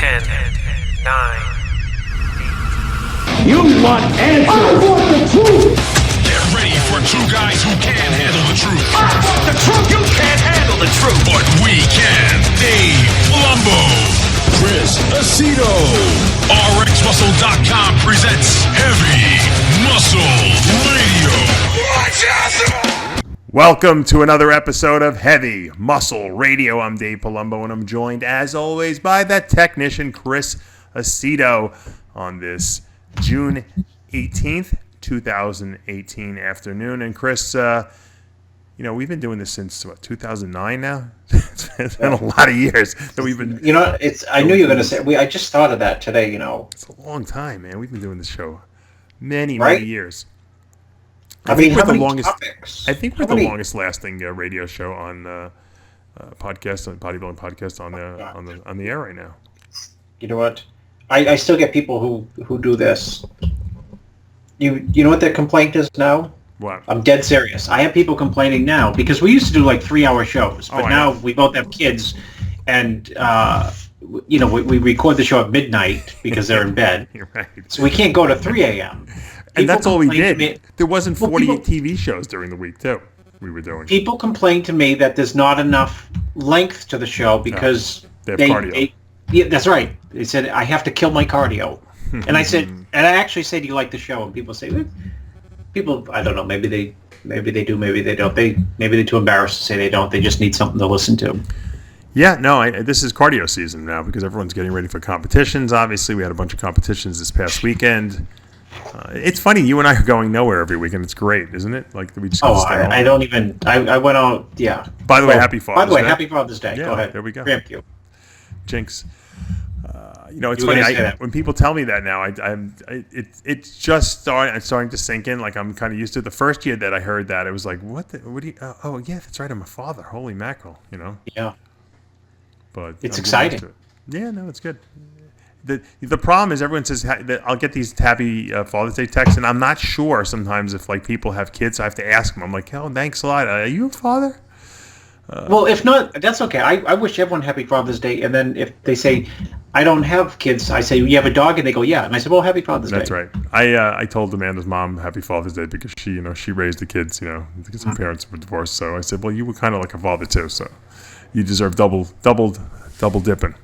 10, 9. You want answers? I want the truth! Get ready for two guys who can't handle the truth. I want the truth! You can't handle the truth! But we can. Dave Palumbo, Chris Aceto. RxMuscle.com presents Heavy Muscle Radio. Watch out! Welcome to another episode of Heavy Muscle Radio. I'm Dave Palumbo, and I'm joined, as always, by the technician, Chris Aceto, on this June 18th, 2018 afternoon. And Chris, we've been doing this since, 2009 now? It's been a lot of years that we've been... I knew you were going to say... I just thought of that today, It's a long time, man. We've been doing this show many years. I think we're the longest lasting radio show on Bodybuilding podcast on the air right now. You know what? I still get people who do this. You know what their complaint is now? What? I'm dead serious. I have people complaining now because we used to do like 3-hour shows, but now we both have kids, and we record the show at midnight because they're in bed. You're right. So we can't go to 3 a.m. And that's all we did. There wasn't 48 TV shows during the week, too, we were doing. People complain to me that there's not enough length to the show because they have cardio. Yeah, that's right. They said, I have to kill my cardio. And I said, and I actually say, do you like the show? And people say, I don't know, maybe they do, maybe they don't. Maybe they're too embarrassed to say they don't. They just need something to listen to. Yeah, no, this is cardio season now because everyone's getting ready for competitions. Obviously, we had a bunch of competitions this past weekend. It's funny, you and I are going nowhere every weekend. It's great, isn't it? Like we just I don't even. I went out. Yeah. By the way, happy Father's Day. By the way, happy Father's Day. Yeah, go ahead. There we go. Thank you. Jinx. It's funny. When people tell me that now, it's just starting to sink in. Like I'm kind of used to it. The first year that I heard that, it was like, what do you? Oh yeah, that's right. I'm a father. Holy mackerel, Yeah. But it's exciting. Yeah, no, it's good. The problem is everyone says that I'll get these happy Father's Day texts, and I'm not sure sometimes if like people have kids. I have to ask them. I'm like, oh, thanks a lot. Are you a father? Well, if not, that's okay. I wish everyone happy Father's Day, and then if they say, I don't have kids, I say, you have a dog? And they go, yeah. And I said, well, happy Father's Day. That's right. I told Amanda's mom happy Father's Day because she raised the kids, because her parents were divorced. So I said, well, you were kind of like a father too, so you deserve double dipping.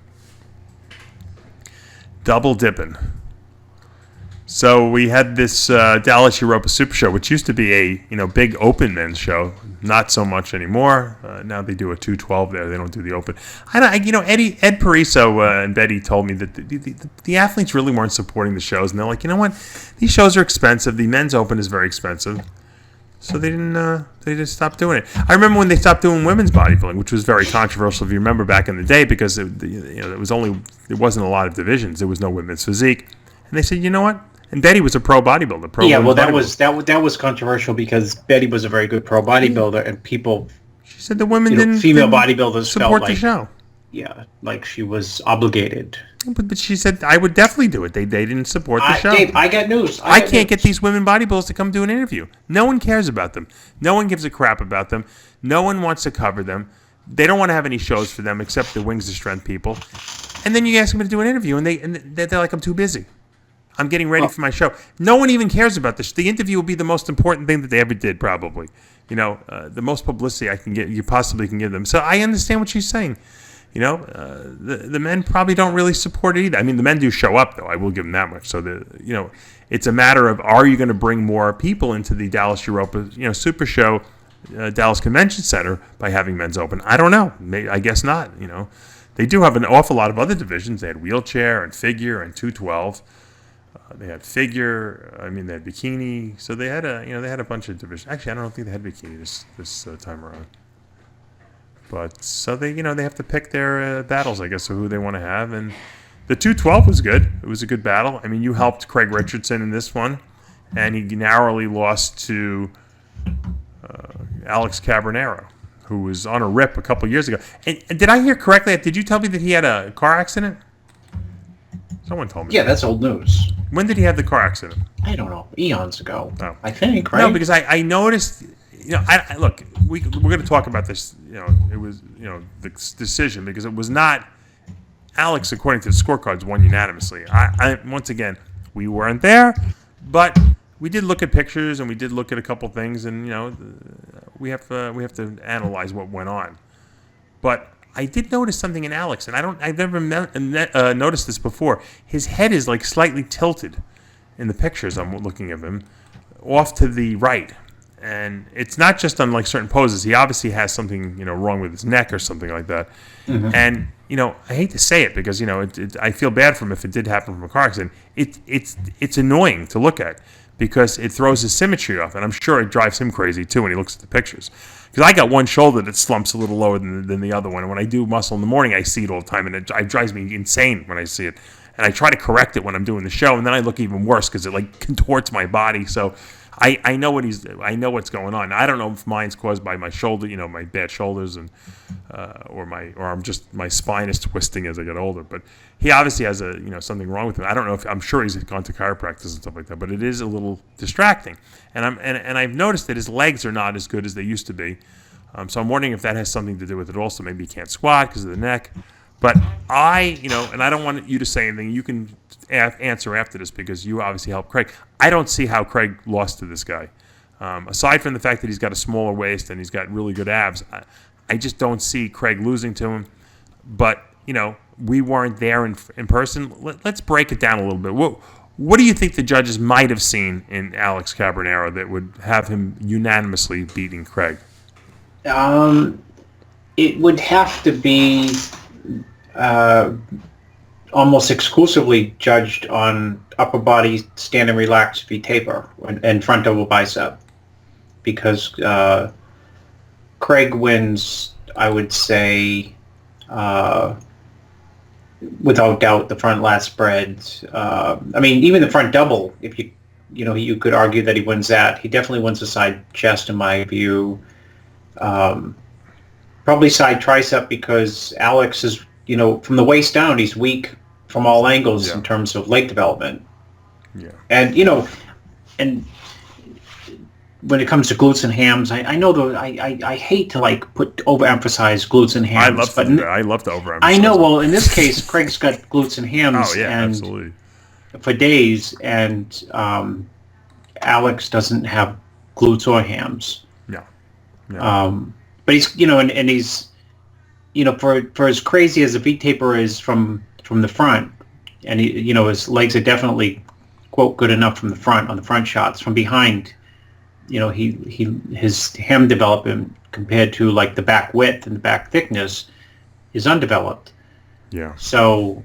Double dipping. So we had this Dallas Europa Super Show, which used to be a big open men's show. Not so much anymore. Now they do a 212 there. They don't do the open. Ed Pariso and Betty told me that the athletes really weren't supporting the shows, and they're like, you know what? These shows are expensive. The men's open is very expensive, so they didn't. They just stopped doing it. I remember when they stopped doing women's bodybuilding, which was very controversial. If you remember back in the day, because there wasn't a lot of divisions. There was no women's physique, and they said, you know what? And Betty was a pro bodybuilder. That was controversial because Betty was a very good pro bodybuilder, and people. She said the women female bodybuilders support felt like the show. Yeah, like she was obligated. But she said I would definitely do it. They didn't support the show. Dave, I got news. I can't get these women bodybuilders to come do an interview. No one cares about them. No one gives a crap about them. No one wants to cover them. They don't want to have any shows for them except the Wings of Strength people. And then you ask them to do an interview, and they're like, I'm too busy. I'm getting ready for my show. No one even cares about this. The interview will be the most important thing that they ever did, probably. The most publicity you possibly can give them. So I understand what she's saying. The men probably don't really support it either. I mean, the men do show up, though. I will give them that much. So it's a matter of, are you going to bring more people into the Dallas Europa, Super Show, Dallas Convention Center by having men's open? I don't know. I guess not. They do have an awful lot of other divisions. They had wheelchair and figure and 212. They had figure. They had bikini. So they had a bunch of divisions. Actually, I don't think they had bikini this time around. But so they have to pick their battles, I guess, of who they want to have. And the 212 was good. It was a good battle. I mean, you helped Craig Richardson in this one, and he narrowly lost to Alex Cambronero, who was on a rip a couple years ago. And did I hear correctly? Did you tell me that he had a car accident? Someone told me. Yeah, that's old news. When did he have the car accident? I don't know. Eons ago. Oh. I think, right? No, because I noticed. Look, we're going to talk about this. It was the decision because it was not Alex, according to the scorecards, won unanimously. I once again, we weren't there, but we did look at pictures and we did look at a couple things, and we have to analyze what went on. But I did notice something in Alex, and I've never noticed this before. His head is like slightly tilted in the pictures I'm looking at him, off to the right. And it's not just on like certain poses. He obviously has something wrong with his neck or something like that. Mm-hmm. And I hate to say it because I feel bad for him if it did happen from a car accident. It's annoying to look at because it throws his symmetry off, and I'm sure it drives him crazy too when he looks at the pictures. Because I got one shoulder that slumps a little lower than the other one, and when I do muscle in the morning, I see it all the time, and it drives me insane when I see it. And I try to correct it when I'm doing the show, and then I look even worse because it like contorts my body. So I know I know what's going on. I don't know if mine's caused by my shoulder, my bad shoulders, and or my spine is twisting as I get older. But he obviously has something wrong with him. I don't know if I'm sure he's gone to chiropractors and stuff like that. But it is a little distracting, and I've noticed that his legs are not as good as they used to be. So I'm wondering if that has something to do with it. Also, maybe he can't squat because of the neck. But and I don't want you to say anything. You can answer after this because you obviously helped Craig. I don't see how Craig lost to this guy. Aside from the fact that he's got a smaller waist and he's got really good abs, I just don't see Craig losing to him. But, we weren't there in person. Let's break it down a little bit. What do you think the judges might have seen in Alex Cambronero that would have him unanimously beating Craig? It would have to be almost exclusively judged on upper body stand and relax V-taper and front double bicep, because Craig wins, I would say, without doubt, the front lat spread. Even the front double, if you could argue that he wins that. He definitely wins the side chest in my view. Probably side tricep because Alex is, from the waist down, he's weak from all angles in terms of leg development. Yeah. And, and when it comes to glutes and hams, I know I hate to overemphasize glutes and hams. I love to overemphasize. I know. Well, in this case, Craig's got glutes and hams absolutely. For days, and Alex doesn't have glutes or hams. No. But he's, and he's, for as crazy as a V-taper is from the front, and he, his legs are definitely, quote, good enough from the front, on the front shots. From behind, his hem development compared to like the back width and the back thickness is undeveloped. Yeah. So,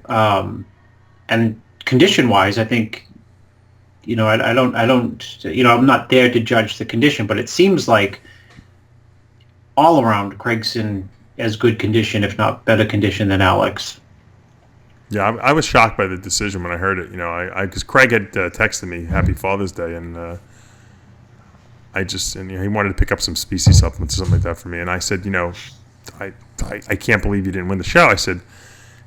and condition-wise, I think, I don't, I'm not there to judge the condition, but it seems like all around Craig's in as good condition, if not better condition, than Alex. Yeah, I was shocked by the decision when I heard it. Because Craig had texted me Happy Father's Day, and he wanted to pick up some species supplements or something like that for me, and I said, I can't believe you didn't win the show. I said,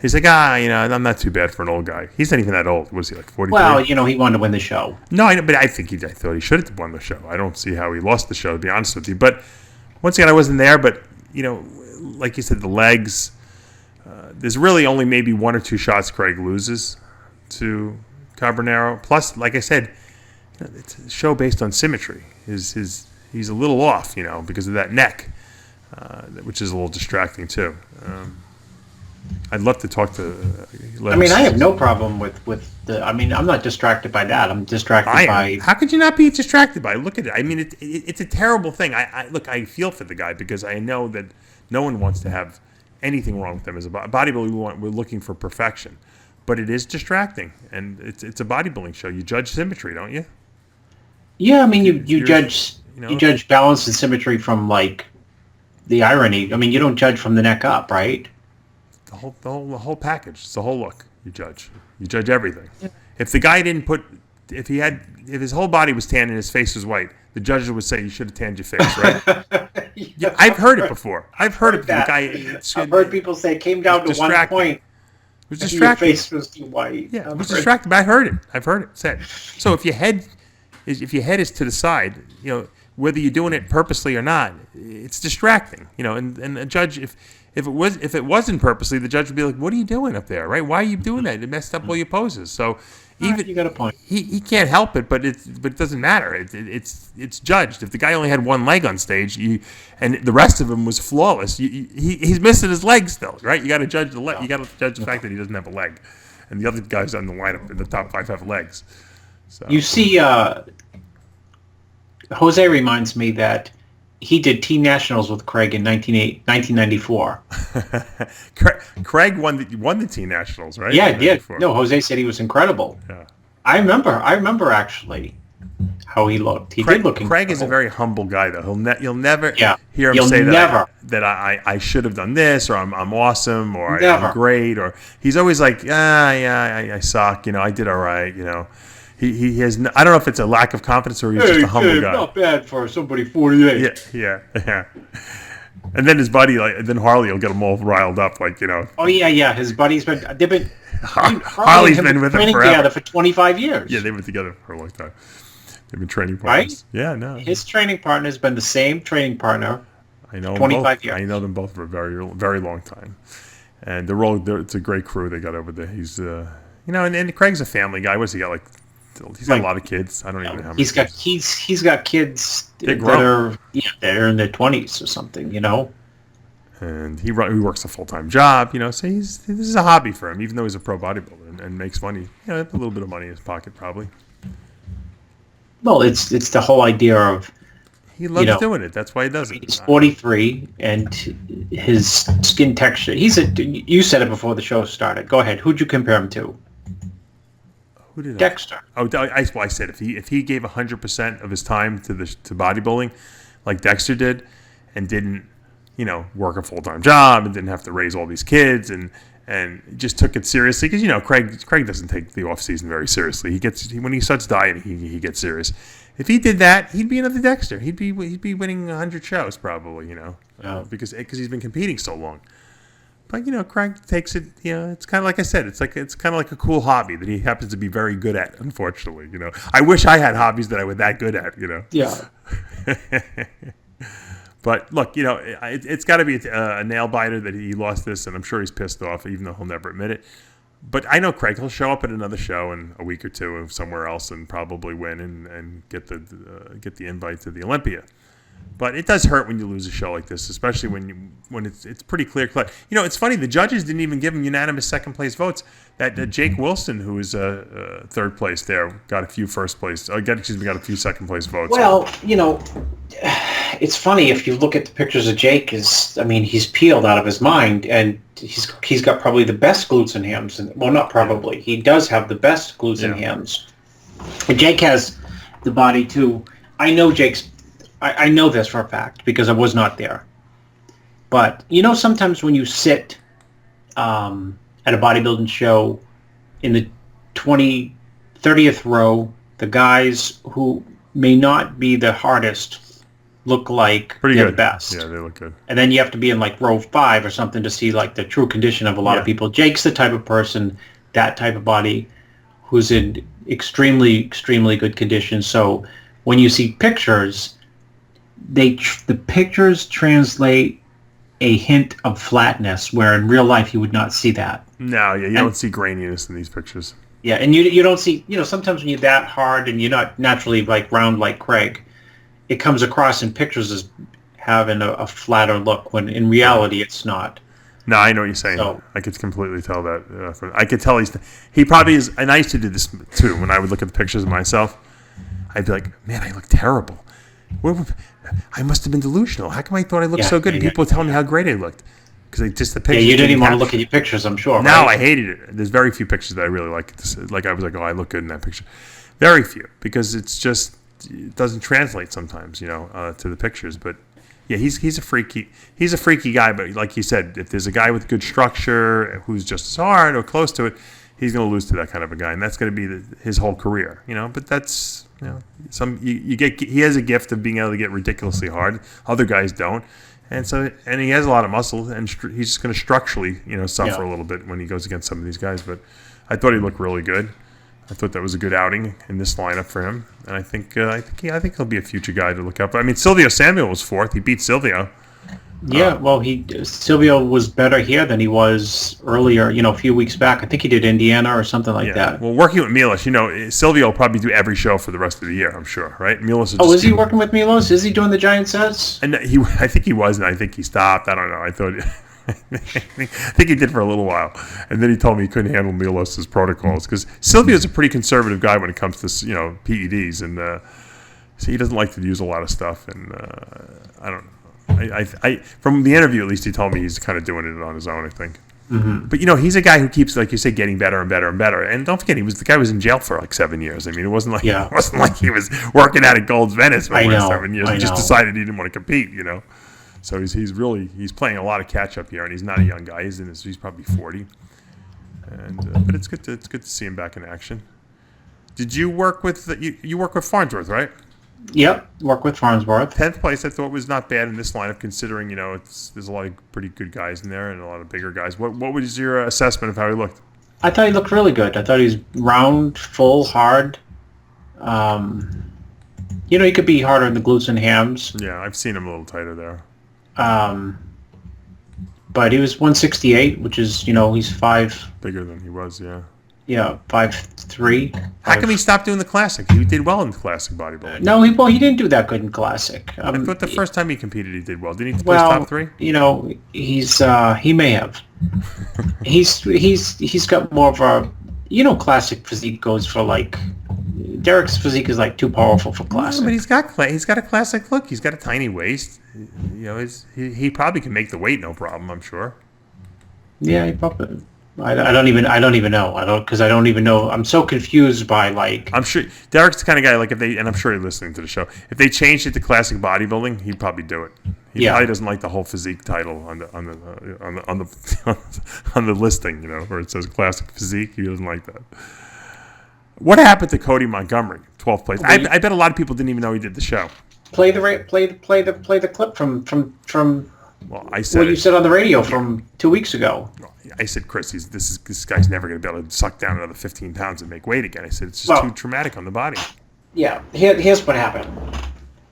he's like, I'm not too bad for an old guy. He's not even that old. Was he like 43? Well, he wanted to win the show. No, but I thought he should have won the show. I don't see how he lost the show, to be honest with you. But once again, I wasn't there. But like you said, the legs. There's really only maybe one or two shots Craig loses to Coburnaro. Plus, like I said, it's a show based on symmetry. He's a little off, because of that neck, which is a little distracting too. I'd love to talk to. I have no problem with the. I'm not distracted by that. I'm distracted by. How could you not be distracted by it? Look at it. It's a terrible thing. I feel for the guy because I know that no one wants to have anything wrong with them. As a bodybuilder, we're looking for perfection, but it is distracting, and it's a bodybuilding show. You judge symmetry, don't you? Yeah, you judge you judge balance and symmetry from like the irony. You don't judge from the neck up, right? The whole package. It's the whole look. You judge everything. Yeah. If the guy didn't if his whole body was tan and his face was white, the judges would say you should have tanned your face, right? Yeah, I've heard it before. I've heard that. I've heard people say it came down to 1 point. It was distracting. Your face was too white. Yeah, it was distracting. But I heard it. I've heard it said. So if your head is to the side, whether you're doing it purposely or not, it's distracting. And a judge, if it wasn't purposely, the judge would be like, "What are you doing up there? Right? Why are you doing that? It messed up all your poses." So even you got a point. He can't help it, but it doesn't matter. It's judged. If the guy only had one leg on stage, and the rest of him was flawless, he's missing his leg still, right? You got to judge the leg. You got to judge the fact that he doesn't have a leg, and the other guys on the lineup in the top 5 have legs. So. You see, Jose reminds me that he did Teen Nationals with Craig in 1994. Craig won the Teen Nationals, right? Yeah, he did. No, Jose said he was incredible. Yeah. I remember actually how he looked. He did look incredible. Craig is a very humble guy, though. You'll never hear him You'll say never. that I should have done this, or I'm awesome, or Never. I'm great, or he's always like, I suck, I did all right, He has I don't know if it's a lack of confidence or he's just a humble guy. Not bad for somebody 48. Yeah. And then his buddy, then Harley will get him all riled up, Oh yeah. His buddy's been. Harley's been with him forever. Together for 25 years. Yeah, they've been together for a long time. They've been training partners. Right? Yeah, no. His training partner has been the same training partner. I know 25 years. I know them both for a very, very long time, and it's a great crew they got over there. He's, and Craig's a family guy. What's he got like? He's got a lot of kids. I don't even know how many. He's got kids that are they're in their 20s or something. And he works a full-time job. So this is a hobby for him, even though he's a pro bodybuilder and makes money. A little bit of money in his pocket probably. Well, it's the whole idea of he loves doing it. That's why he does it. He's 43 and his skin texture. You said it before the show started. Go ahead. Who'd you compare him to? Who did Dexter. I said if he gave 100% of his time to bodybuilding, like Dexter did, and didn't work a full-time job and didn't have to raise all these kids and just took it seriously, because Craig doesn't take the off season very seriously. When he starts dieting, he gets serious. If he did that, he'd be another Dexter. He'd be winning 100 shows probably, because he's been competing so long. But Craig takes it. It's kind of like I said. It's kind of like a cool hobby that he happens to be very good at. Unfortunately, I wish I had hobbies that I was that good at. Yeah. But look, it's got to be a nail biter that he lost this, and I'm sure he's pissed off, even though he'll never admit it. But I know Craig. He'll show up at another show in a week or two somewhere else and probably win and get the invite to the Olympia. But it does hurt when you lose a show like this, especially when it's pretty clear cut. It's funny, the judges didn't even give him unanimous second place votes. That Jake Wilson, who was third place there, got a few first place. Got a few second place votes. Well, it's funny if you look at the pictures of Jake. He's peeled out of his mind, and he's got probably the best glutes and hams. Well, not probably. He does have the best glutes and hams. And Jake has the body too. I know I know this for a fact because I was not there. But, sometimes when you sit at a bodybuilding show in the 30th row, the guys who may not be the hardest look like they're the best. Yeah, they look good. And then you have to be in like row 5 or something to see like the true condition of a lot of people. Jake's the type of person, that type of body, who's in extremely, extremely good condition. So when you see pictures, the pictures translate a hint of flatness, where in real life you would not see that. No, you don't see graininess in these pictures. Yeah, and you don't see, sometimes when you're that hard and you're not naturally like round like Craig, it comes across in pictures as having a flatter look, when in reality it's not. No, I know what you're saying. So, I could completely tell that. I could tell he probably is, and I used to do this too, when I would look at the pictures of myself, I'd be like, man, I look terrible. I must have been delusional. How come I thought I looked so good? And people would tell me how great I looked. Because just the pictures. Yeah, you didn't even want to look at your pictures, I'm sure. No, right? I hated it. There's very few pictures that I really like. Like I was like, oh, I look good in that picture. Very few, because it doesn't translate sometimes, to the pictures. But yeah, he's a freaky guy. But like you said, if there's a guy with good structure who's just as hard or close to it, he's going to lose to that kind of a guy, and that's going to be his whole career. But that's he has a gift of being able to get ridiculously hard. Other guys don't. And he has a lot of muscle, and he's just going to structurally, suffer a little bit when he goes against some of these guys. But I thought he looked really good. I thought that was a good outing in this lineup for him, and I think he'll be a future guy to look up. I mean, Silvio Samuel was fourth. He beat Silvio. Yeah, Silvio was better here than he was earlier. A few weeks back. I think he did Indiana or something like that. Well, working with Milos, Silvio will probably do every show for the rest of the year. I'm sure, right? Milos. Is he working with Milos? Is he doing the giant sets? And I think he was, and I think he stopped. I don't know. I thought. I think he did for a little while, and then he told me he couldn't handle Milos's protocols because Silvio's a pretty conservative guy when it comes to PEDs, and so he doesn't like to use a lot of stuff. And I don't know. I from the interview at least he told me he's kind of doing it on his own. I think, but he's a guy who keeps, like you say, getting better and better and better. And don't forget, the guy was in jail for like 7 years. I mean, it wasn't like he was working out at Gold's Venice for 7 years. He just decided he didn't want to compete. So he's playing a lot of catch up here, and he's not a young guy. He's probably 40, and but it's good to see him back in action. Did you work with you work with Farnsworth, right? Yep, work with Farnsworth. 10th place I thought was not bad in this lineup, considering there's a lot of pretty good guys in there and a lot of bigger guys. What was your assessment of how he looked? I thought he looked really good. I thought he was round, full, hard. He could be harder in the glutes and hams. Yeah, I've seen him a little tighter there. But he was 168, which is, he's 5... Bigger than he was, yeah. Yeah, 5'3". How come he stopped doing the classic? He did well in the classic bodybuilding. No, he didn't do that good in classic. I thought the first time he competed, he did well. Didn't he place top 3? He may have. He's got more of a, classic physique goes for like... Derek's physique is like too powerful for classic. No, but he's got a classic look. He's got a tiny waist. He probably can make the weight no problem. I'm sure. Yeah, he probably. I don't even know. Because I don't even know. I'm so confused by like. I'm sure Derek's the kind of guy like and I'm sure you're listening to the show. If they changed it to classic bodybuilding, he'd probably do it. He probably doesn't like the whole physique title on the listing, where it says classic physique. He doesn't like that. What happened to Cody Montgomery, 12th place? I bet a lot of people didn't even know he did the show. Play the clip from. Well, I said what you said on the radio from 2 weeks ago. I said, Chris, this guy's never going to be able to suck down another 15 pounds and make weight again. I said it's just too traumatic on the body. Yeah, here's what happened.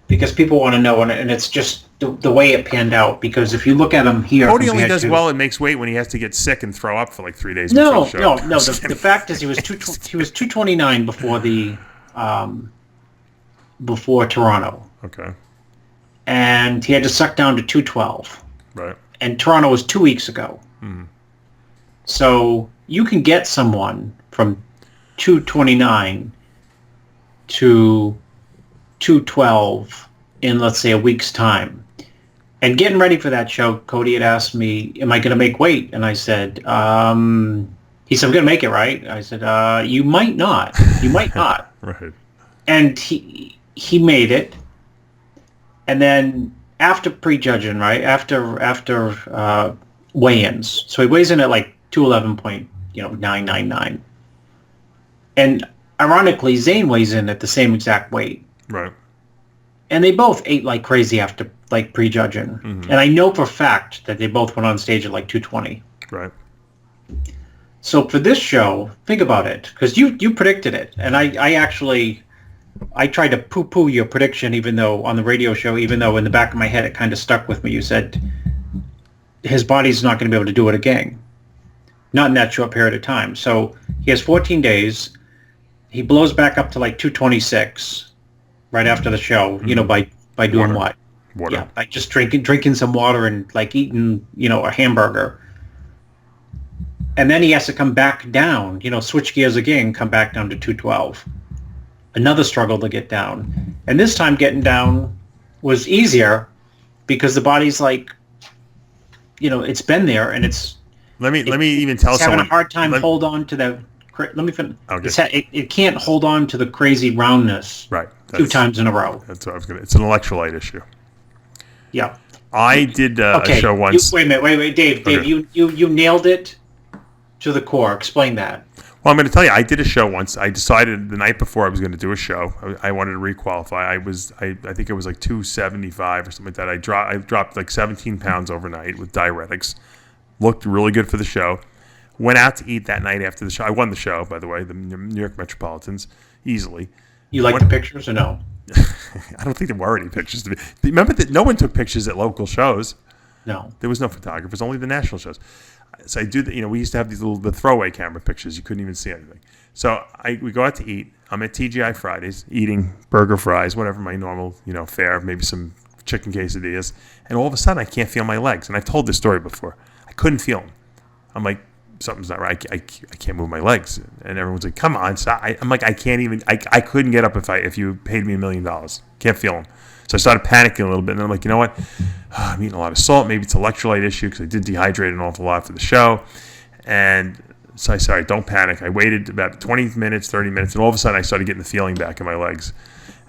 Because people want to know, and it's just the way it panned out. Because if you look at him here, Cody only does well and makes weight when he has to get sick and throw up for like 3 days. No. Before the show. The fact is, he was 229 before the before Toronto. Okay. And he had to suck down to 212. Right. And Toronto was 2 weeks ago. Mm-hmm. So you can get someone from 229 to 212 in, let's say, a week's time. And getting ready for that show, Cody had asked me, am I going to make weight? And I said, he said, I'm going to make it, right? I said, you might not. You might not. Right. And he made it. And then after prejudging, right, after weigh-ins, so he weighs in at like 211.999. And ironically, Zane weighs in at the same exact weight. Right. And they both ate like crazy after like prejudging. Mm-hmm. And I know for a fact that they both went on stage at like 220. Right. So for this show, think about it, because you predicted it, and I tried to poo-poo your prediction, even though on the radio show, even though in the back of my head it kind of stuck with me. You said his body's not going to be able to do it again, not in that short period of time. So he has 14 days. He blows back up to like 226 right after the show. Mm-hmm. By doing water. What? Water. Yeah, by just drinking some water and like eating a hamburger. And then he has to come back down, switch gears again, come back down to 212. Another struggle to get down. And this time getting down was easier because the body's like, it's been there and it's... Let me even tell someone... having a hard time hold on to the... Let me finish. Okay. It can't hold on to the crazy roundness right. 2 times in a row. That's what I was going to... It's an electrolyte issue. Yeah. I did a show once... Wait a minute. Dave, okay. You nailed it to the core. Explain that. Well, I'm going to tell you, I did a show once. I decided the night before I was going to do a show. I wanted to requalify. I think it was like 275 or something like that. I dropped like 17 pounds overnight with diuretics. Looked really good for the show. Went out to eat that night after the show. I won the show, by the way, the New York Metropolitans, easily. You like the pictures or no? I don't think there were any pictures. Remember that no one took pictures at local shows. No. There was no photographers, only the national shows. So I do, we used to have the throwaway camera pictures. You couldn't even see anything. So we go out to eat. I'm at TGI Fridays eating burger, fries, whatever my normal, fare, maybe some chicken quesadillas. And all of a sudden I can't feel my legs. And I've told this story before. I couldn't feel them. I'm like, something's not right. I can't move my legs. And everyone's like, come on. So I'm like, I can't even, I couldn't get up if you paid me $1 million. Can't feel them. So I started panicking a little bit. And then I'm like, you know what? I'm eating a lot of salt. Maybe it's an electrolyte issue because I did dehydrate an awful lot for the show. And so I said, all right, don't panic. I waited about 20 minutes, 30 minutes. And all of a sudden I started getting the feeling back in my legs.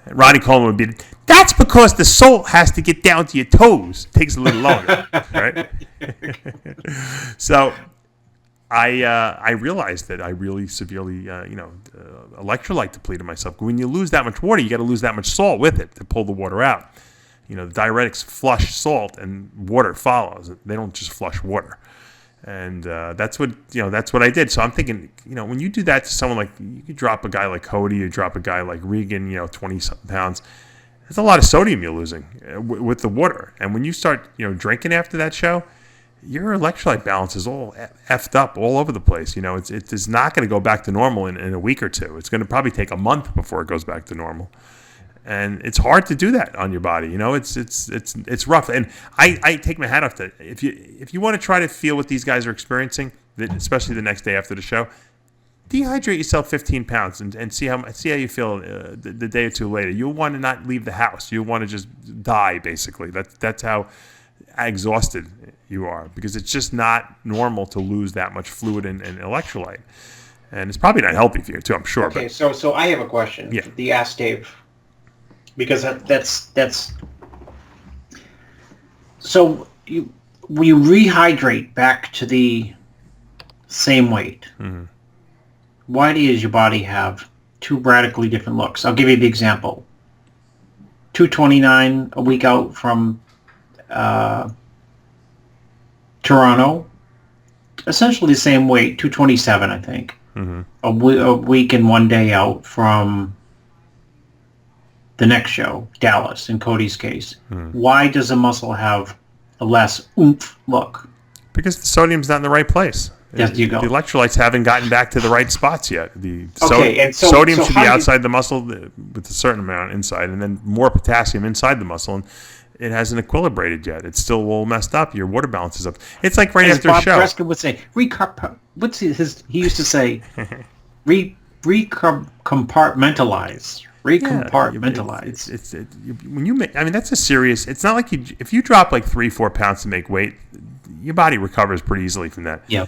And Ronnie Coleman would be, that's because the salt has to get down to your toes. It takes a little longer, right? So I realized that I really severely, electrolyte depleted myself. When you lose that much water, you got to lose that much salt with it to pull the water out. The diuretics flush salt and water follows. They don't just flush water. And that's what I did. So I'm thinking, when you do that to someone like, you could drop a guy like Cody, you drop a guy like Regan, 20-something pounds. There's a lot of sodium you're losing with the water. And when you start, drinking after that show, your electrolyte balance is all effed up all over the place. It's not going to go back to normal in a week or two. It's going to probably take a month before it goes back to normal. And it's hard to do that on your body. It's rough. And I take my hat off to if you want to try to feel what these guys are experiencing, especially the next day after the show, dehydrate yourself 15 pounds and see how you feel the day or two later. You'll want to not leave the house. You'll want to just die, basically. That's how exhausted you are, because it's just not normal to lose that much fluid and electrolyte. And it's probably not healthy for you, too, I'm sure. Okay, so I have a question. Yeah. The Ask Dave. Because that's so you rehydrate back to the same weight. Mm-hmm. Why does your body have two radically different looks? I'll give you the example. 229 a week out from Toronto, essentially the same weight, 227 I think. Mm-hmm. A week and 1 day out from the next show, Dallas, in Cody's case. Why does a muscle have a less oomph look? Because the sodium's not in the right place. There you go. The electrolytes haven't gotten back to the right spots yet. So sodium should be outside the muscle with a certain amount inside, and then more potassium inside the muscle, and it hasn't equilibrated yet. It's still all messed up. Your water balance is up. It's like right after a show. Bob Prescott would say, he used to say, recompartmentalize. Recompartmentalize. When you make, that's a serious. It's not like if you drop like 3-4 pounds to make weight, your body recovers pretty easily from that. Yeah.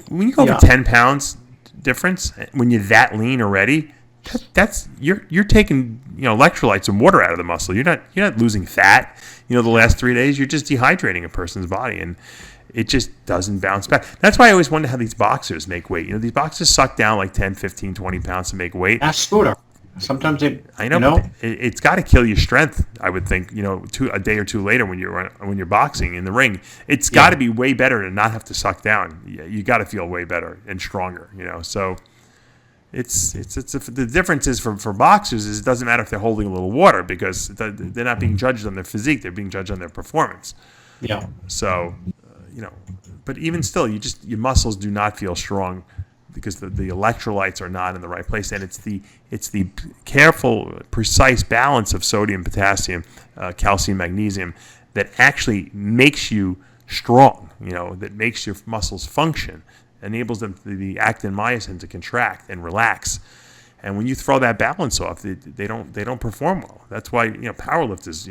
When you go over 10 pounds difference, when you're that lean already, you're taking electrolytes and water out of the muscle. You're not losing fat. The last 3 days you're just dehydrating a person's body, and it just doesn't bounce back. That's why I always wonder how these boxers make weight. These boxers suck down like 10, 15, 20 pounds to make weight. Ask Scooter. Sometimes I know. But it's got to kill your strength. I would think. A day or two later when you're boxing in the ring, it's got to be way better to not have to suck down. You got to feel way better and stronger. So it's the difference is for boxers is it doesn't matter if they're holding a little water, because they're not being judged on their physique. They're being judged on their performance. Yeah. So but even still, your muscles do not feel strong, because the electrolytes are not in the right place, and it's the careful, precise balance of sodium, potassium, calcium, magnesium that actually makes you strong. That makes your muscles function, enables them the actin myosin to contract and relax. And when you throw that balance off, they don't perform well. That's why powerlifters,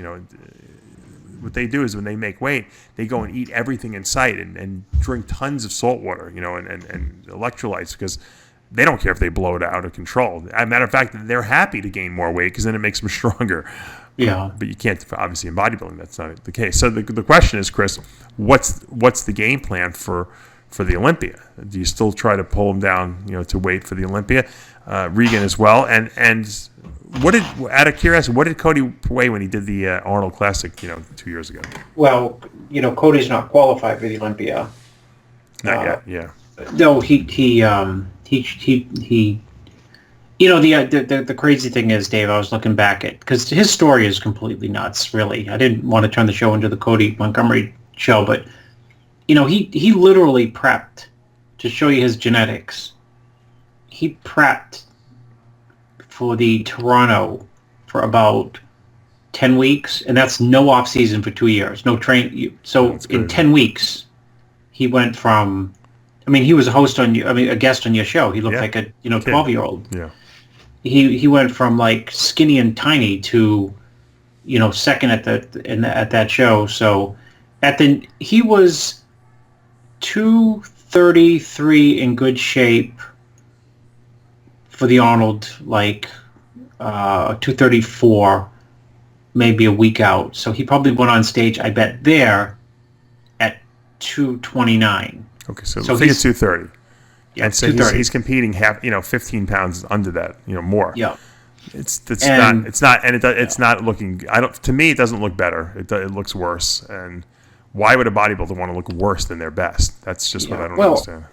what they do is when they make weight, they go and eat everything in sight and drink tons of salt water, and electrolytes, because they don't care if they blow it out of control. As a matter of fact, they're happy to gain more weight because then it makes them stronger. Yeah. But you can't, obviously, in bodybuilding, that's not the case. So the question is, Chris, what's the game plan for the Olympia? Do you still try to pull them down, to weight for the Olympia? Regan as well, and out of curiosity, what did Cody weigh when he did the Arnold Classic, 2 years ago? Well, Cody's not qualified for the Olympia. Not yet, yeah. No, he you know, the crazy thing is, Dave, I was looking back at, because his story is completely nuts, really. I didn't want to turn the show into the Cody Montgomery show, but, you know, he literally prepped to show you his genetics. He prepped for the Toronto for about 10 weeks, and that's no off season for 2 years, no train. So in 10 weeks, he went from, I mean, he was a host on, a guest on your show. He looked like a 12-year-old. Yeah. He went from like skinny and tiny to, you know, second at that show. So he was 233 in good shape for the Arnold, like 234 maybe a week out. So he probably went on stage, I bet, there at 229. Okay, so I think it's 230. Yeah, and so he's competing 15 pounds under that, more. Yeah. It's not looking. To me, it doesn't look better. It looks worse. And why would a bodybuilder want to look worse than their best? That's just what I don't understand.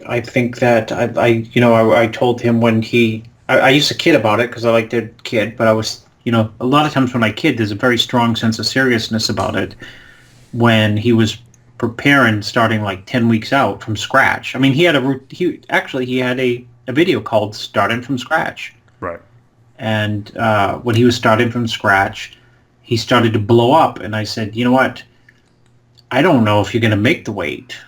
I think that I told him when I used to kid about it because I like to kid, but I was, a lot of times when I kid, there's a very strong sense of seriousness about it. When he was preparing, starting like 10 weeks out from scratch. I mean, he had a video called Starting from Scratch. Right. And when he was starting from scratch, he started to blow up. And I said, you know what? I don't know if you're going to make the weight.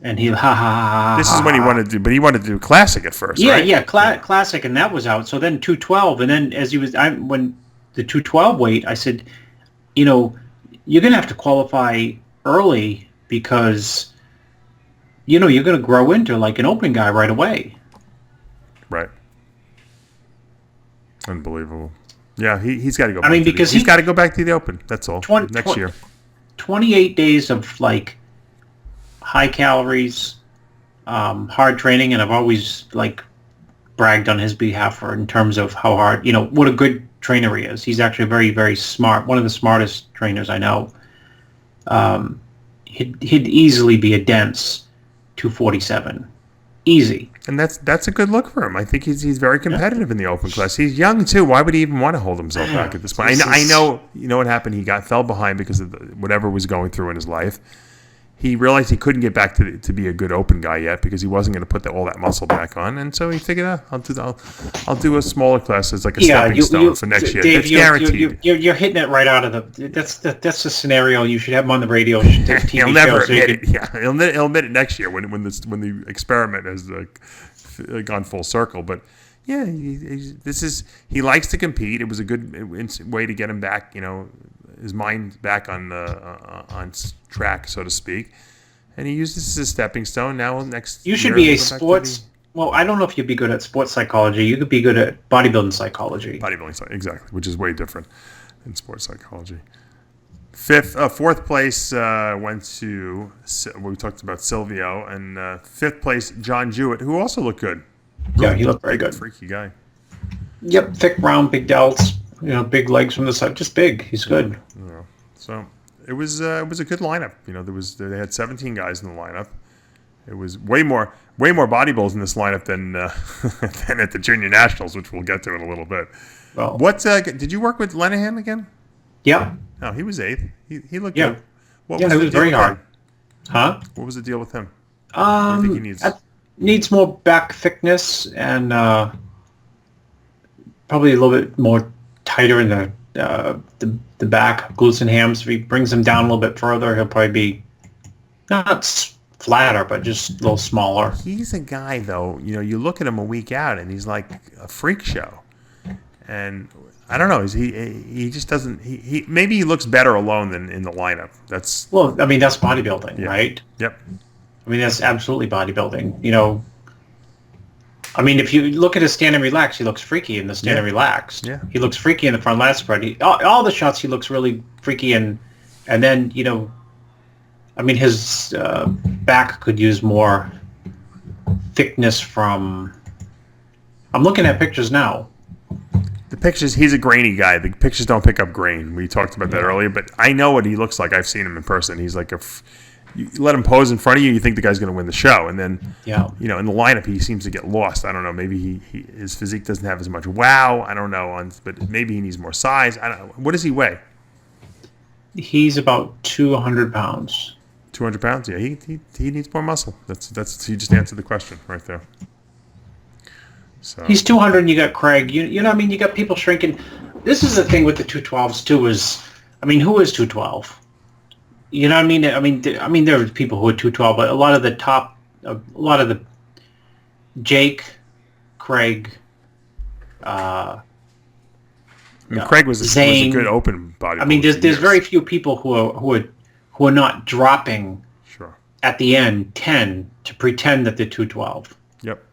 And he, This is when he wanted to do, but he wanted to do classic at first, right? Yeah, classic, and that was out. So then 212, and then when the 212 weight, I said, you're going to have to qualify early because, you're going to grow into like an open guy right away. Right. Unbelievable. Yeah, he's got to go. Because he's got to go back to the open. That's all. Next year. 28 days of like high calories, hard training, and I've always like bragged on his behalf in terms of how hard, what a good trainer he is. He's actually very, very smart. One of the smartest trainers I know. He'd easily be a dense 247. Easy. And that's a good look for him. I think he's very competitive in the open class. He's young too. Why would he even want to hold himself back at this point? I know. You know what happened? He fell behind because of whatever was going through in his life. He realized he couldn't get back to be a good open guy yet because he wasn't going to put all that muscle back on, and so he figured, I'll do a smaller class as like a stepping stone for next year. Dave, it's guaranteed. You're hitting it right out of the. That's the scenario you should have him on the radio. He'll never admit it. Yeah, he'll admit it next year when the experiment has gone full circle. But yeah, he likes to compete. It was a good way to get him back. His mind back on track, so to speak, and he used this as a stepping stone. Now, next you should be a sports. Well, I don't know if you'd be good at sports psychology. You could be good at bodybuilding psychology. Exactly, which is way different than sports psychology. Fourth place went to we talked about Silvio, and fifth place John Jewett, who also looked good. Yeah, he looked very good. Freaky guy. Yep, thick, round, big delts. Big legs from the side, just big. He's good. Yeah. So it was a good lineup. They had 17 guys in the lineup. It was way more bodybuilders in this lineup than than at the Junior Nationals, which we'll get to in a little bit. Well, did you work with Lenihan again? Yeah. No, he was eighth. He looked good. What it was very hard. Huh? What was the deal with him? What do you think he needs? Needs more back thickness and probably a little bit more tighter in the back, glutes and hams. If he brings them down a little bit further, he'll probably be not flatter, but just a little smaller. He's a guy, though. You look at him a week out, and he's like a freak show. And I don't know. He just doesn't. He maybe he looks better alone than in the lineup. That's bodybuilding, right? Yep. That's absolutely bodybuilding. If you look at his stand and relax, he looks freaky in the stand and relaxed. Yeah. He looks freaky in the front lat spread. All the shots, he looks really freaky, and then his back could use more thickness from. I'm looking at pictures now. The pictures, he's a grainy guy. The pictures don't pick up grain. We talked about that earlier, but I know what he looks like. I've seen him in person. He's like you let him pose in front of you, you think the guy's going to win the show, and then Yeah. in the lineup he seems to get lost. I don't know. Maybe his physique doesn't have as much wow. I don't know. But maybe he needs more size. I don't know. What does he weigh? He's about 200 pounds. 200 pounds. Yeah, he needs more muscle. That's you just answered the question right there. So He's 200, and you got Craig. You know, I mean, you got people shrinking. This is the thing with the 212s too. Who is 212? You know what I mean? I mean, there are people who are 212, but a lot of the Jake, Craig, Craig was a Zane, good open body. I mean, there's very few people who are not dropping Sure. at the end 10 to pretend that they're 212. Yep.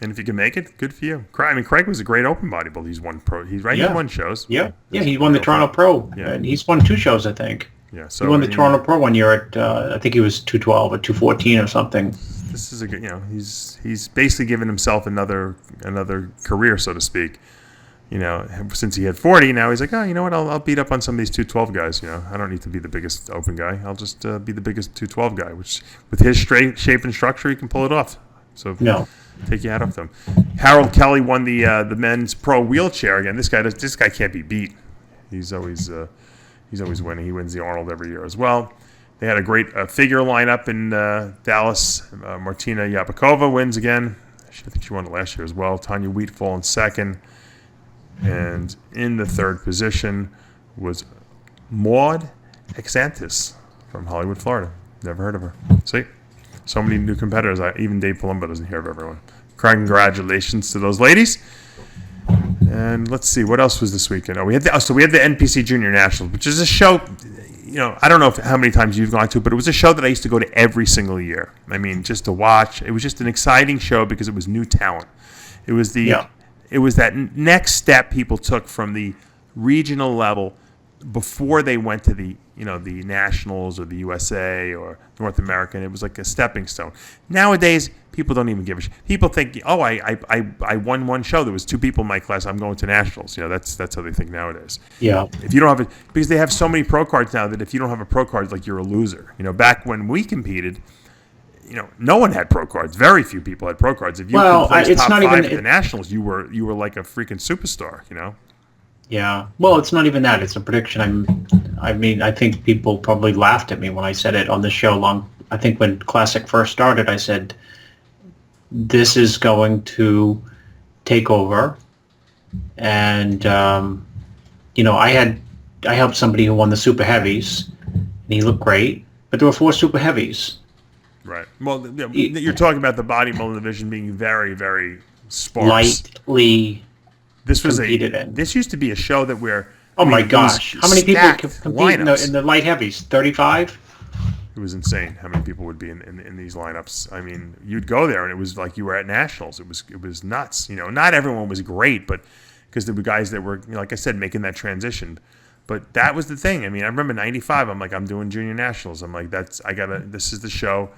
And if you can make it, good for you. Craig was a great open bodybuilder. He's won pro. He won shows. Yeah, he won the Toronto Pro. Yeah. And he's won 2 shows, I think. Yeah, so He won the Toronto Pro one year at I think he was 212 or 214 or something. This is a good. He's basically given himself another career, so to speak. Since he had 40, now he's like, oh, you know what? I'll beat up on some of these 212 guys. I don't need to be the biggest open guy. I'll just be the biggest 212 guy. Which, with his straight shape and structure, he can pull it off. So take your hat off to him. Harold Kelly won the men's pro wheelchair again. This guy can't be beat. He's always winning. He wins the Arnold every year as well. They had a great figure lineup in Dallas. Martina Yapakova wins again. I think she won it last year as well. Tanya Wheatfall in second. And in the third position was Maud Exantis from Hollywood, Florida. Never heard of her. See? So many new competitors. Even Dave Palumbo doesn't hear of everyone. Congratulations to those ladies. And let's see, what else was this weekend? We had the NPC Junior Nationals, which is a show. I don't know how many times you've gone to, but it was a show that I used to go to every single year. I mean, just to watch. It was just an exciting show because it was new talent. It was It was that next step people took from the regional level before they went to the the Nationals or the USA or North American. It was like a stepping stone. Nowadays, people don't even give a shit. People think, oh, I won one show. There was 2 people in my class. I'm going to Nationals. That's how they think nowadays. Yeah. If you don't have it, because they have so many pro cards now that if you don't have a pro card, like, you're a loser. Back when we competed, no one had pro cards. Very few people had pro cards. If you could place top 5 at the Nationals, you were like a freaking superstar. Yeah. Well, it's not even that. It's a prediction. I think people probably laughed at me when I said it on the show I think when Classic first started, I said, this is going to take over. And, I helped somebody who won the Super Heavies, and he looked great, but there were 4 Super Heavies. Right. Well, you're talking about the bodybuilding division being very, very sparse. Lightly This used to be a show that oh my gosh, how many people compete in the light heavies? 35? It was insane how many people would be in these lineups. I mean, you'd go there and it was like you were at Nationals. It was nuts. Not everyone was great, but because there were guys that were, like I said, making that transition. But that was the thing. I mean, I remember '95. I'm like, I'm doing Junior Nationals. I'm like, this is the show.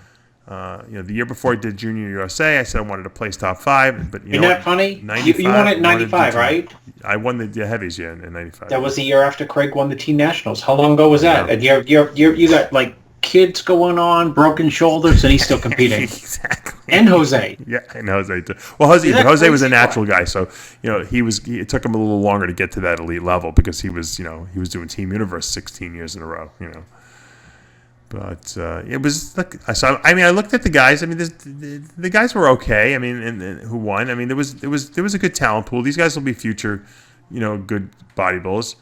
The year before I did Junior USA, I said I wanted to place top 5. But Isn't that funny? You won it in 95, right? I won the heavies, in 95. That was the year after Craig won the Team Nationals. How long ago was that? Yeah. And you got like kids going on, broken shoulders, and he's still competing. Exactly. And Jose. Yeah, and Jose too. Well, Jose was a natural guy, so it took him a little longer to get to that elite level because he was doing Team Universe 16 years in a row. But it was like I looked at the guys. I mean, the guys were okay. I mean, and who won? I mean, there was a good talent pool. These guys will be future, good bodybuilders.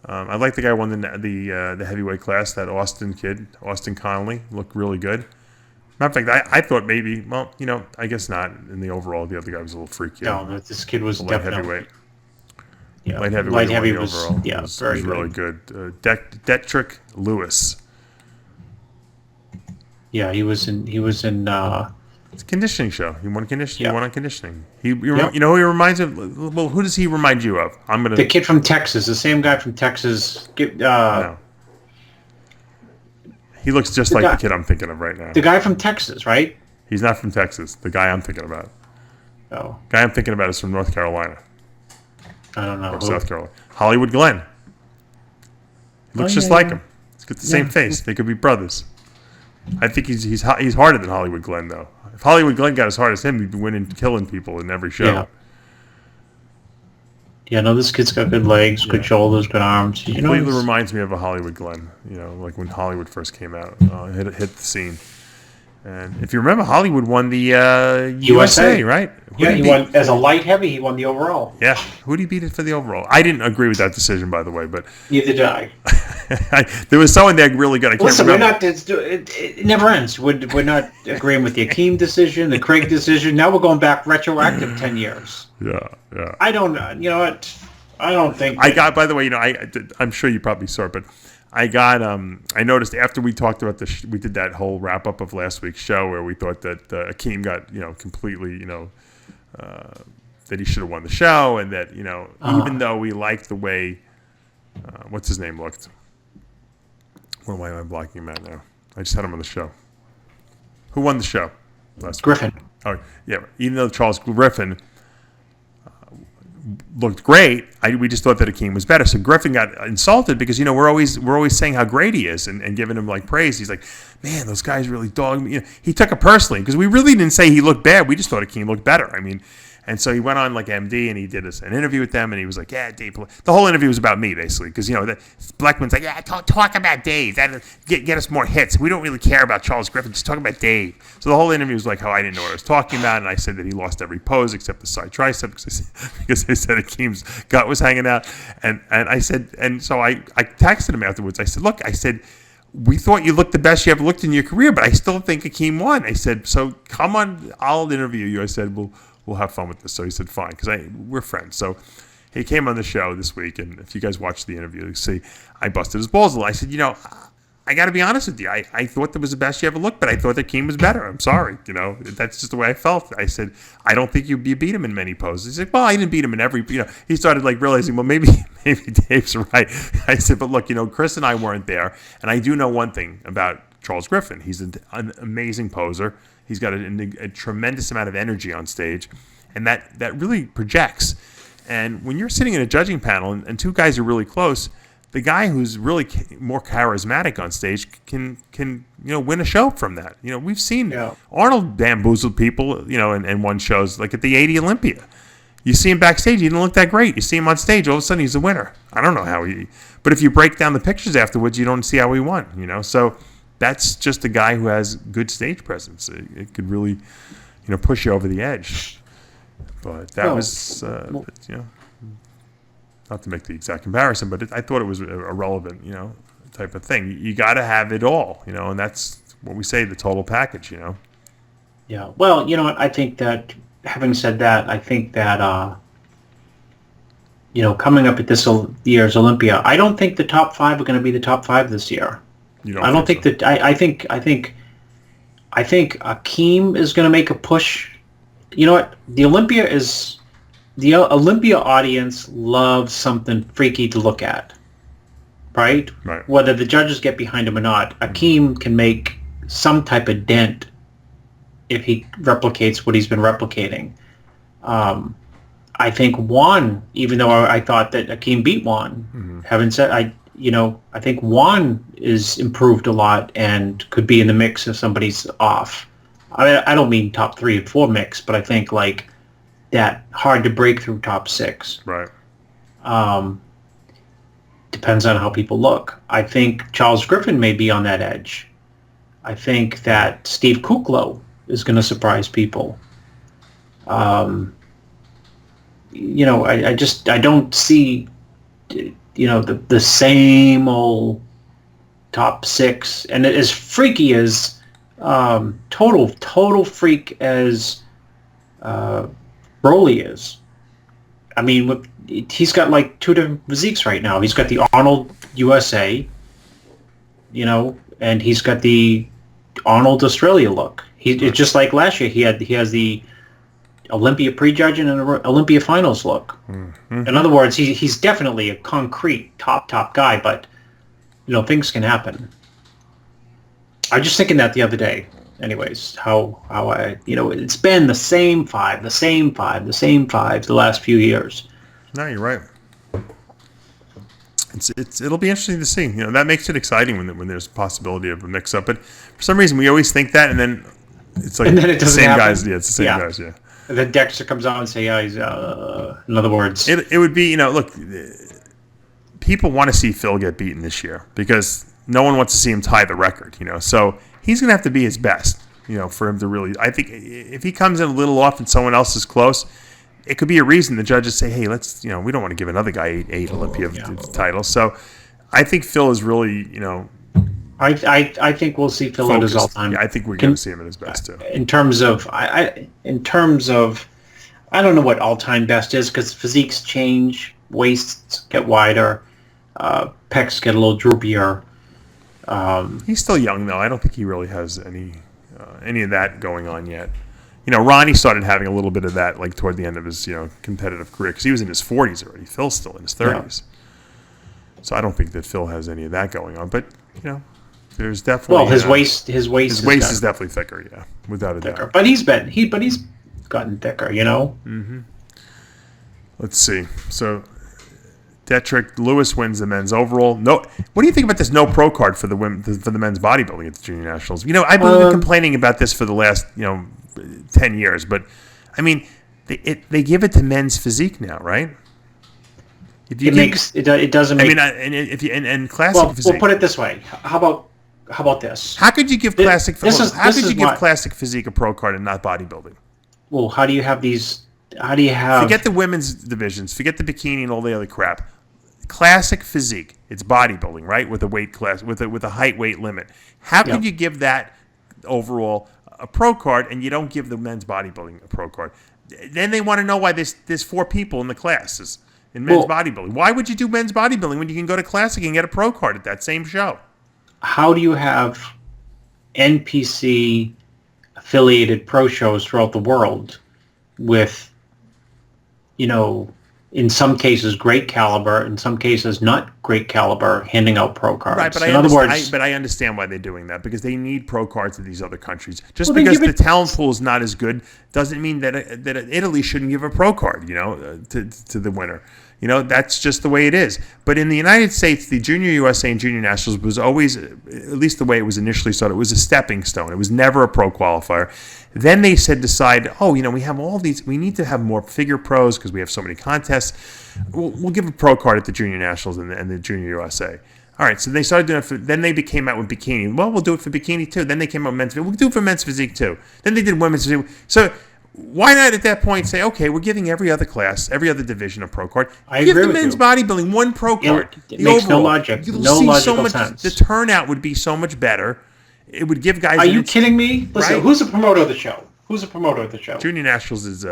I like the guy who won the heavyweight class. That Austin kid, Austin Connolly, looked really good. Matter of fact, I thought maybe, well, I guess not. In the overall, the other guy was a little freaky. No, this kid was light definitely heavyweight. Yeah, Light heavy was overall. Very was really good. Detrick Lewis. Yeah, he was in. It's a conditioning show. He won conditioning. Yeah. He won on conditioning. Who he reminds of? Well, who does he remind you of? The kid from Texas, the same guy from Texas. No. He looks just like the kid I'm thinking of right now. The guy from Texas, right? He's not from Texas. The guy I'm thinking about. Oh. The guy I'm thinking about is from North Carolina. I don't know. Or South Carolina. Hollywood Glenn. Looks just like him. He's got the same face. They could be brothers. I think he's harder than Hollywood Glenn, though. If Hollywood Glenn got as hard as him, he'd be winning, killing people in every show. Yeah. Yeah, no, this kid's got good legs, good shoulders, good arms. You know, Completely reminds me of a Hollywood Glenn. You know, like when Hollywood first came out, hit the scene. And if you remember, Hollywood won the USA, right? Yeah, he won as a light heavy. He won the overall. Yeah, who did he beat it for the overall? I didn't agree with that decision, by the way, but neither did I. There was someone there really good. I can't Listen, remember. it never ends. We're not agreeing with the Hakeem decision, the Craig decision. Now we're going back retroactive 10 years. Yeah. I don't. You know what? I don't think. I got. By the way, you know, I'm sure you probably saw it, but I got. I noticed after we talked about we did that whole wrap up of last week's show where we thought that Hakeem got, you know, completely, you know, that he should have won the show, and that, you know, even though we liked the way, what's his name looked. Why am I blocking him out now? I just had him on the show. Who won the show last week? Griffin. Oh yeah, even though Charles Griffin looked great, we just thought that Hakeem was better. So Griffin got insulted because, you know, we're always saying how great he is and giving him like praise. He's like, man, those guys really dogged me. You know, he took it personally because we really didn't say he looked bad. We just thought Hakeem looked better. I mean, and so he went on like MD and he did an interview with them and he was like, yeah, Dave. The whole interview was about me basically because, you know, Blackman's like, yeah, talk about Dave. That get us more hits. We don't really care about Charles Griffin. Just talk about Dave. So the whole interview was like how I didn't know what I was talking about, and I said that he lost every pose except the side tricep because I said Hakeem's gut was hanging out, and I said, and so I texted him afterwards. I said, look, I said, we thought you looked the best you ever looked in your career, but I still think Hakeem won. I said, so come on, I'll interview you. I said, we'll have fun with this. So he said, fine, because we're friends. So he came on the show this week, and if you guys watch the interview, you see I busted his balls a little. I said, you know, I got to be honest with you. I thought that was the best you ever looked, but I thought that Hakeem was better. I'm sorry. You know, that's just the way I felt. I said, I don't think you beat him in many poses. He said, well, I didn't beat him in every, you know, he started like realizing, well, maybe Dave's right. I said, but look, you know, Chris and I weren't there. And I do know one thing about Charles Griffin. He's an amazing poser. He's got a tremendous amount of energy on stage. And that really projects. And when you're sitting in a judging panel and two guys are really close, the guy who's really more charismatic on stage can you know, win a show from that. You know, we've seen Arnold bamboozle people, you know, and won shows like at the 80 Olympia. You see him backstage, he didn't look that great. You see him on stage, all of a sudden he's a winner. I don't know how but if you break down the pictures afterwards, you don't see how he won. You know, so that's just a guy who has good stage presence. It could really, you know, push you over the edge. But that was, you know, not to make the exact comparison, but I thought it was a relevant, you know, type of thing. You got to have it all, you know, and that's what we say, the total package, you know. Yeah. Well, you know what? I think that, having said that, I think that, you know, coming up at this year's Olympia, I don't think the top 5 are going to be the top 5 this year. You don't I don't think so? that. I think Hakeem is going to make a push. You know what? The Olympia audience loves something freaky to look at, right? Right. Whether the judges get behind him or not, Hakeem can make some type of dent if he replicates what he's been replicating. I think Juan, even though I thought that Hakeem beat Juan, having said, I think Juan is improved a lot and could be in the mix if somebody's off. I don't mean top 3 and 4 mix, but I think like that hard to break through top 6. Right. Depends on how people look. I think Charles Griffin may be on that edge. I think that Steve Kuklo is going to surprise people. You know, I don't see, you know, the same old top 6, and as freaky as total freak as Broly is. I mean, he's got like 2 different physiques right now. He's got the Arnold USA, you know, and he's got the Arnold Australia look. It's just like last year. He has the Olympia prejudging and Olympia finals look. Mm-hmm. In other words, he's definitely a concrete top guy, but you know, things can happen. I was just thinking that the other day. Anyways, how I, you know, it's been the same five the last few years. No, you're right. It'll be interesting to see. That makes it exciting when there's a possibility of a mix-up. But for some reason, we always think that, and then it's like and then it the doesn't same happen. guys. Yeah, it's the same guys. Yeah. And then Dexter comes out and say, "Yeah, he's." In other words, it would be look. People want to see Phil get beaten this year because no one wants to see him tie the record. So he's going to have to be his best. For him to really. I think if he comes in a little off and someone else is close, it could be a reason the judges say, "Hey, let's." We don't want to give another guy eight Olympia titles. So I think Phil is really. I think we'll see Phil at his all time. Yeah, I think we're going to see him at his best too. In terms of, I don't know what all time best is because physiques change, waists get wider, pecs get a little droopier. He's still young though. I don't think he really has any of that going on yet. Ronnie started having a little bit of that like toward the end of his competitive career because he was in his 40s already. Phil's still in his 30s, so I don't think that Phil has any of that going on. But there's definitely his waist is definitely thicker, yeah, without a doubt. But he's gotten thicker, Mm-hmm. Let's see. So, Detrick Lewis wins the men's overall. No, what do you think about this no pro card for the men's bodybuilding at the Junior Nationals? I've been complaining about this for the last 10 years, but I mean, they give it to men's physique now, right? It doesn't make. And classic physique. We'll put it this way. How about this? How could you give classic? Classic physique a pro card and not bodybuilding? Well, how do you have these? How do you have? Forget the women's divisions. Forget the bikini and all the other crap. Classic physique. It's bodybuilding, right? With a weight class, with a height weight limit. How could you give that overall a pro card and you don't give the men's bodybuilding a pro card? Then they want to know why there's 4 people in the classes in men's bodybuilding. Why would you do men's bodybuilding when you can go to classic and get a pro card at that same show? How do you have NPC affiliated pro shows throughout the world with, in some cases great caliber, in some cases not great caliber, handing out pro cards? Right, but I understand why they're doing that because they need pro cards in these other countries. Just because the talent pool is not as good doesn't mean that Italy shouldn't give a pro card, to the winner. That's just the way it is. But in the United States, the Junior USA and Junior Nationals was always, at least the way it was initially started, it was a stepping stone. It was never a pro qualifier. Then they decide, we have all these, we need to have more figure pros because we have so many contests. We'll give a pro card at the Junior Nationals and the Junior USA. All right, so they started doing it then they came out with bikini. Well, we'll do it for bikini too. Then they came out with men's physique. We'll do it for men's physique too. Then they did women's physique. So why not at that point say, okay, we're giving every other class, every other division a pro card. Give the men's bodybuilding one pro card. It makes no logic. You'll see so much. Sense. The turnout would be so much better. It would give guys. Are you kidding me? Listen, right? Who's the promoter of the show? Junior Nationals is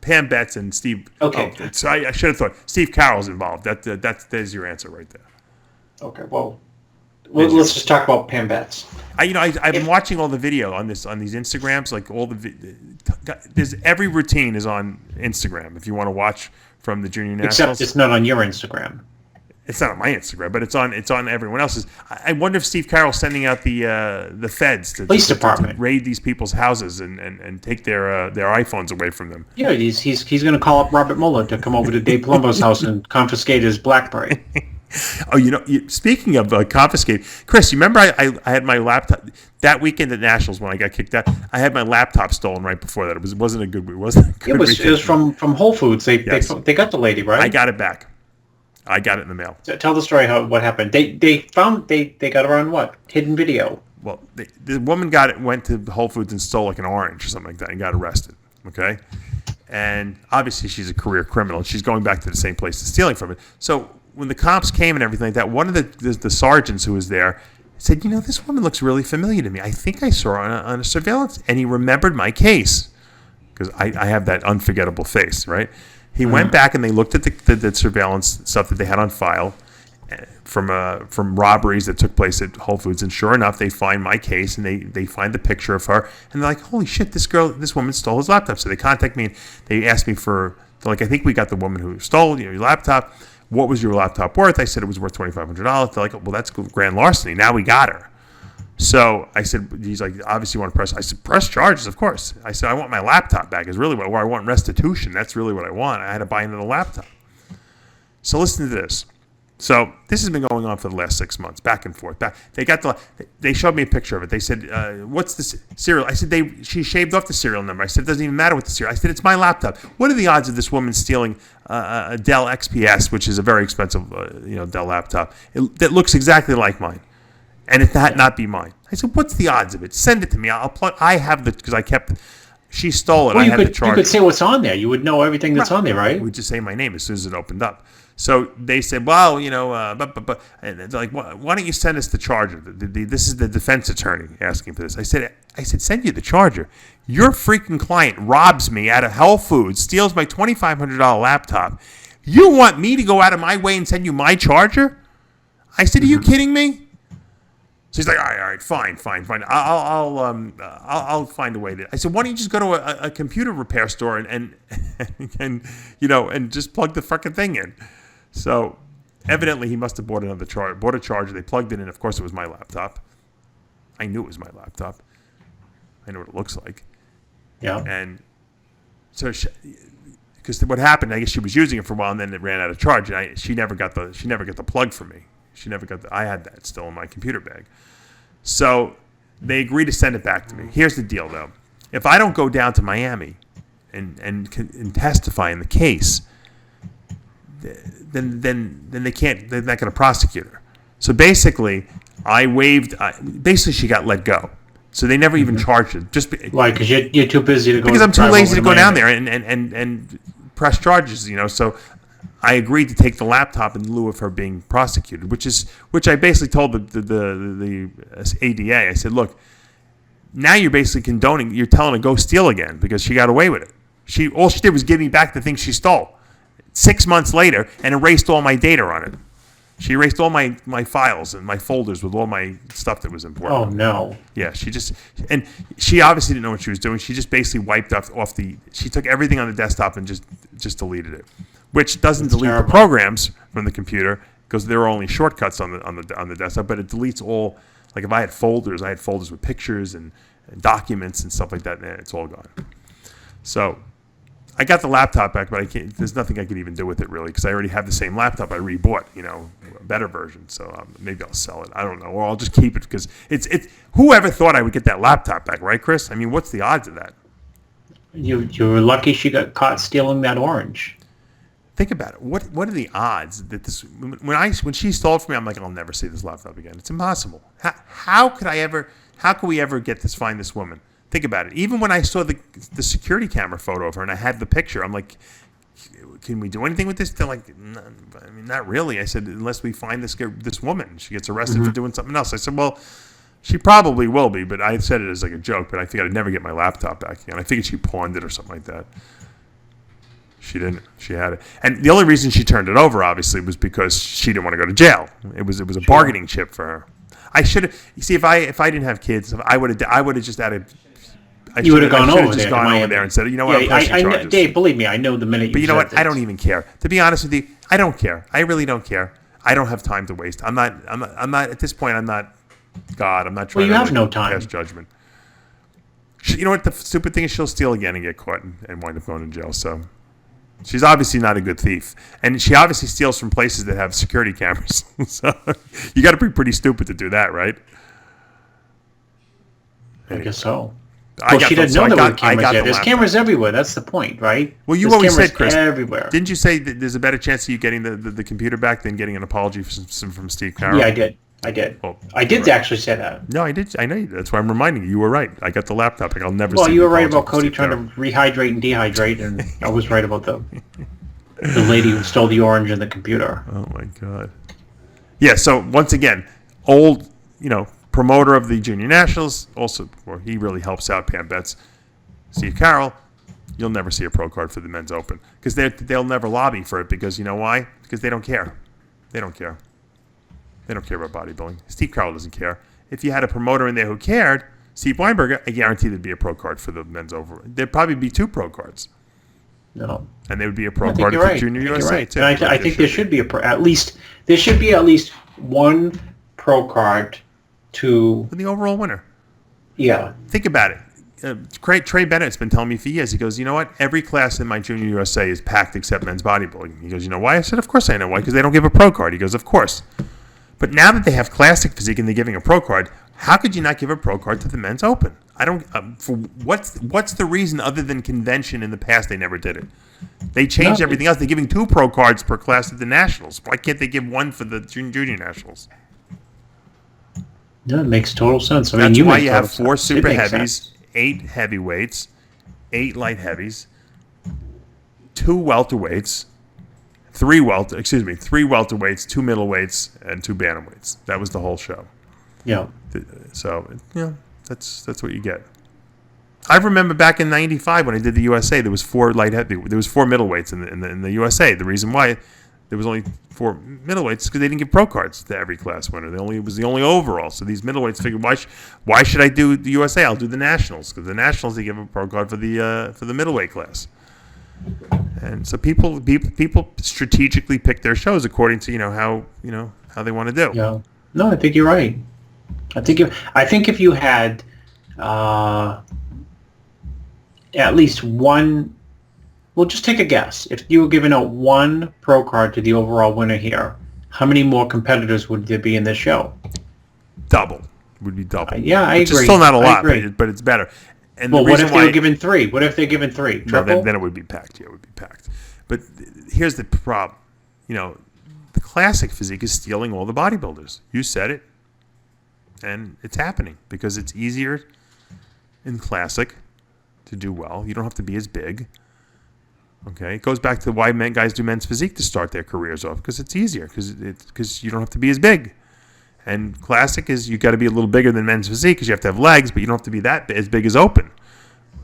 Pam Betts and Steve. Okay. So I should have thought Steve Carroll's involved. There's your answer right there. Okay. Well, let's just talk about Pam Betts. I've been watching all the video on these Instagrams, like all there's every routine is on Instagram if you want to watch from the Junior Nationals. Except it's not on your Instagram. It's not on my Instagram, but it's on everyone else's. I wonder if Steve Carroll's sending out the feds to police department to raid these people's houses and take their iPhones away from them. Yeah, he's going to call up Robert Mueller to come over to Dave Palumbo's house and confiscate his BlackBerry. Speaking of confiscate, Chris, you remember I had my laptop that weekend at Nationals when I got kicked out. I had my laptop stolen right before that. It wasn't a good. It was from Whole Foods. They got the lady, right? I got it back. I got it in the mail. So tell the story what happened. They got her on what? Hidden video. Well, the woman went to Whole Foods and stole like an orange or something like that and got arrested. Okay, and obviously she's a career criminal and she's going back to the same place and stealing from it. So when the cops came and everything like that, one of the sergeants who was there said, this woman looks really familiar to me. I think I saw her on a surveillance, and he remembered my case because I have that unforgettable face, right? He went back and they looked at the surveillance stuff that they had on file from robberies that took place at Whole Foods, and sure enough, they find my case and they find the picture of her, and they're like, "Holy shit, this woman stole his laptop." So they contact me and they asked me I think we got the woman who stole your laptop. What was your laptop worth? I said it was worth $2,500. They're like, well, that's grand larceny. Now we got her. So I said, he's like, obviously you want to press. I said, press charges, of course. I said, I want my laptop back. Is really where I want restitution. That's really what I want. I had to buy another laptop. So listen to this. So this has been going on for the last 6 months, back and forth. They showed me a picture of it. They said, "What's the serial?" I said, "She shaved off the serial number." I said, "It doesn't even matter what the serial." I said, "It's my laptop. What are the odds of this woman stealing a Dell XPS, which is a very expensive, Dell laptop that looks exactly like mine, and it not be mine?" I said, "What's the odds of it? Send it to me. I'll plug. I have because I kept." She stole it. Well, I had the charger. You could say what's on there. You would know everything that's on there, right? I would just say my name as soon as it opened up. So they said, "Well, and they're like, why don't you send us the charger?" This is the defense attorney asking for this. I said, "Send you the charger. Your freaking client robs me out of Whole Foods, steals my $2,500 laptop. You want me to go out of my way and send you my charger?" I said, "Are you kidding me?" So he's like, all right, fine. I'll find a way to. I said, "Why don't you just go to a computer repair store and just plug the fucking thing in?" So evidently he must have bought a charger. They plugged it in. Of course, it was my laptop. I knew it was my laptop. I know what it looks like. Yeah. And so because what happened, I guess she was using it for a while, and then it ran out of charge. And she never got the plug from me. I had that still in my computer bag. So they agreed to send it back to me. Here's the deal, though. If I don't go down to Miami and testify in the case, then they can't. They're not going to prosecute her. So basically, I waived. Basically, she got let go. So they never even charged her. Why? Because you're too busy to go. Because I'm too lazy to go down there and press charges. So I agreed to take the laptop in lieu of her being prosecuted, which I basically told the ADA. I said, "Look, now you're basically condoning. You're telling her go steal again because she got away with it. All she did was give me back the thing she stole 6 months later and erased all my data on it. She erased all my files and my folders with all my stuff that was important." Oh no! Yeah, she obviously didn't know what she was doing. She just basically wiped off she took everything on the desktop and just deleted it, which doesn't delete the programs from the computer because there are only shortcuts on the desktop. But it deletes all. Like if I had folders with pictures and documents and stuff like that, and it's all gone. So I got the laptop back, but there's nothing I could even do with it really because I already have the same laptop I rebought, a better version. So maybe I'll sell it. I don't know, or I'll just keep it because it's. Whoever thought I would get that laptop back, right, Chris? I mean, what's the odds of that? You were lucky she got caught stealing that orange. Think about it. What are the odds that this when she stole it from me? I'm like, I'll never see this laptop again. It's impossible. How could we ever find this woman? Think about it. Even when I saw the security camera photo of her and I had the picture, I'm like, can we do anything with this? They're like, no, I mean, not really. I said, unless we find this woman, she gets arrested for doing something else. I said, well, she probably will be, but I said it as like a joke, but I figured I'd never get my laptop back again. I figured she pawned it or something like that. She didn't. She had it. And the only reason she turned it over, obviously, was because she didn't want to go to jail. It was a bargaining chip for her. I should have. You see, if I didn't have kids, I would have just added. You would have gone over there and said, you know what, I Dave, believe me, I know the minute you. But you know what? I don't even care. To be honest with you, I don't care. I really don't care. I don't have time to waste. I'm not at this point. I'm not God. I'm not trying. Well, you have no time. Pass judgment. You know what? The stupid thing is she'll steal again and get caught and wind up going to jail. So she's obviously not a good thief, and she obviously steals from places that have security cameras. So you got to be pretty stupid to do that, right? I guess so. Well, she didn't know there were cameras there. There's cameras everywhere. That's the point, right? Well, you always said, Chris, everywhere. Didn't you say that there's a better chance of you getting the computer back than getting an apology from Steve Carroll? Yeah, I did. Well, I did actually say that. No, I did. I know you did. That's why I'm reminding you. You were right. I got the laptop. I'll never. Well, you were right about Cody trying to rehydrate and dehydrate, and I was right about the lady who stole the orange in the computer. Oh my God. Yeah. So once again, old, promoter of the Junior Nationals, also, or he really helps out Pam Betts. Steve Carroll, you'll never see a pro card for the Men's Open because they'll never lobby for it because you know why? Because they don't care. They don't care. They don't care about bodybuilding. Steve Carroll doesn't care. If you had a promoter in there who cared, Steve Weinberger, I guarantee there'd be a pro card for the Men's Open. There'd probably be 2 pro cards. No. And there would be a pro card for Junior USA too. And I think there should be at least 1 pro card for the overall winner. Yeah. Think about it. Trey Bennett's been telling me for years. He goes, you know what? Every class in my Junior USA is packed except men's bodybuilding. He goes, you know why? I said, of course I know why, because they don't give a pro card. He goes, of course. But now that they have classic physique and they're giving a pro card, how could you not give a pro card to the men's open? I don't. For what's the reason other than convention? In the past, they never did it. They changed everything else. They're giving 2 pro cards per class at the nationals. Why can't they give 1 for the junior nationals? No, it makes total sense. I That's mean, why you have 4 super makes heavies, sense. 8 heavyweights, 8 light heavies, 2 welterweights, 3 welterweights, 2 middleweights, and 2 bantamweights. That was the whole show. Yeah. So that's what you get. I remember back in '95 when I did the USA, there was 4 middleweights in the USA. The reason why there was only 4 middleweights is because they didn't give pro cards to every class winner. It was the only overall. So these middleweights figured, why should I do the USA? I'll do the nationals, because the nationals they give a pro card for the middleweight class. And so people strategically pick their shows according to how they want to do. Yeah. No, I think you're right. I think if you had at least one, well, just take a guess. If you were giving out 1 pro card to the overall winner here, how many more competitors would there be in this show? Double. Would be double. Yeah, I Which agree. is still not a lot, agree. but it's better. And Well, the what reason if they were given 3? What if they're given 3? No, Triple? then it would be packed. Yeah, it would be packed. But here's the problem. The classic physique is stealing all the bodybuilders. You said it. And it's happening because it's easier in classic to do well. You don't have to be as big. Okay, it goes back to why guys do men's physique to start their careers off, because it's easier, because you don't have to be as big. And classic is you got to be a little bigger than men's physique because you have to have legs, but you don't have to be as big as open.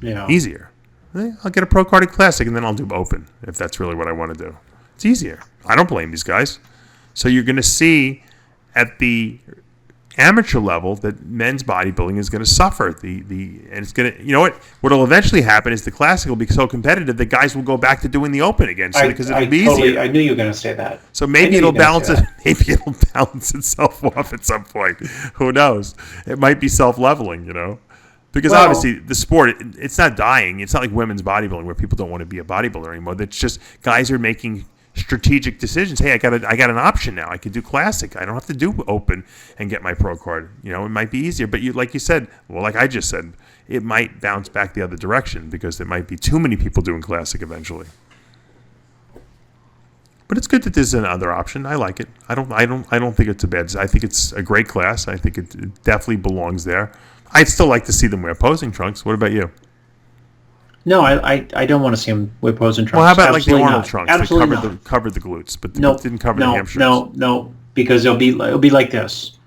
Yeah. Easier. I'll get a pro card at classic and then I'll do open if that's really what I want to do. It's easier. I don't blame these guys. So you're going to see at the amateur level that men's bodybuilding is going to suffer. And it's going to, what'll eventually happen is the classic will be so competitive that guys will go back to doing the open again because it'll be easier. I knew you were going to say that. So maybe it'll balance it. Maybe it'll balance itself off at some point. Who knows? It might be self-leveling, because obviously the sport, it's not dying. It's not like women's bodybuilding where people don't want to be a bodybuilder anymore. It's just guys are making strategic decisions. Hey, I got an option now. I could do classic. I don't have to do open and get my pro card. It might be easier. But like you said, like I just said, it might bounce back the other direction because there might be too many people doing classic eventually. But it's good that there's another option. I like it. I don't think it's a bad. I think it's a great class. I think it definitely belongs there. I'd still like to see them wear posing trunks. What about you? No, I don't want to see them wear posing trunks. Well, how about Absolutely like the Arnold not. trunks Absolutely that covered the glutes, but didn't cover the hamstrings? No, because it'll be like this.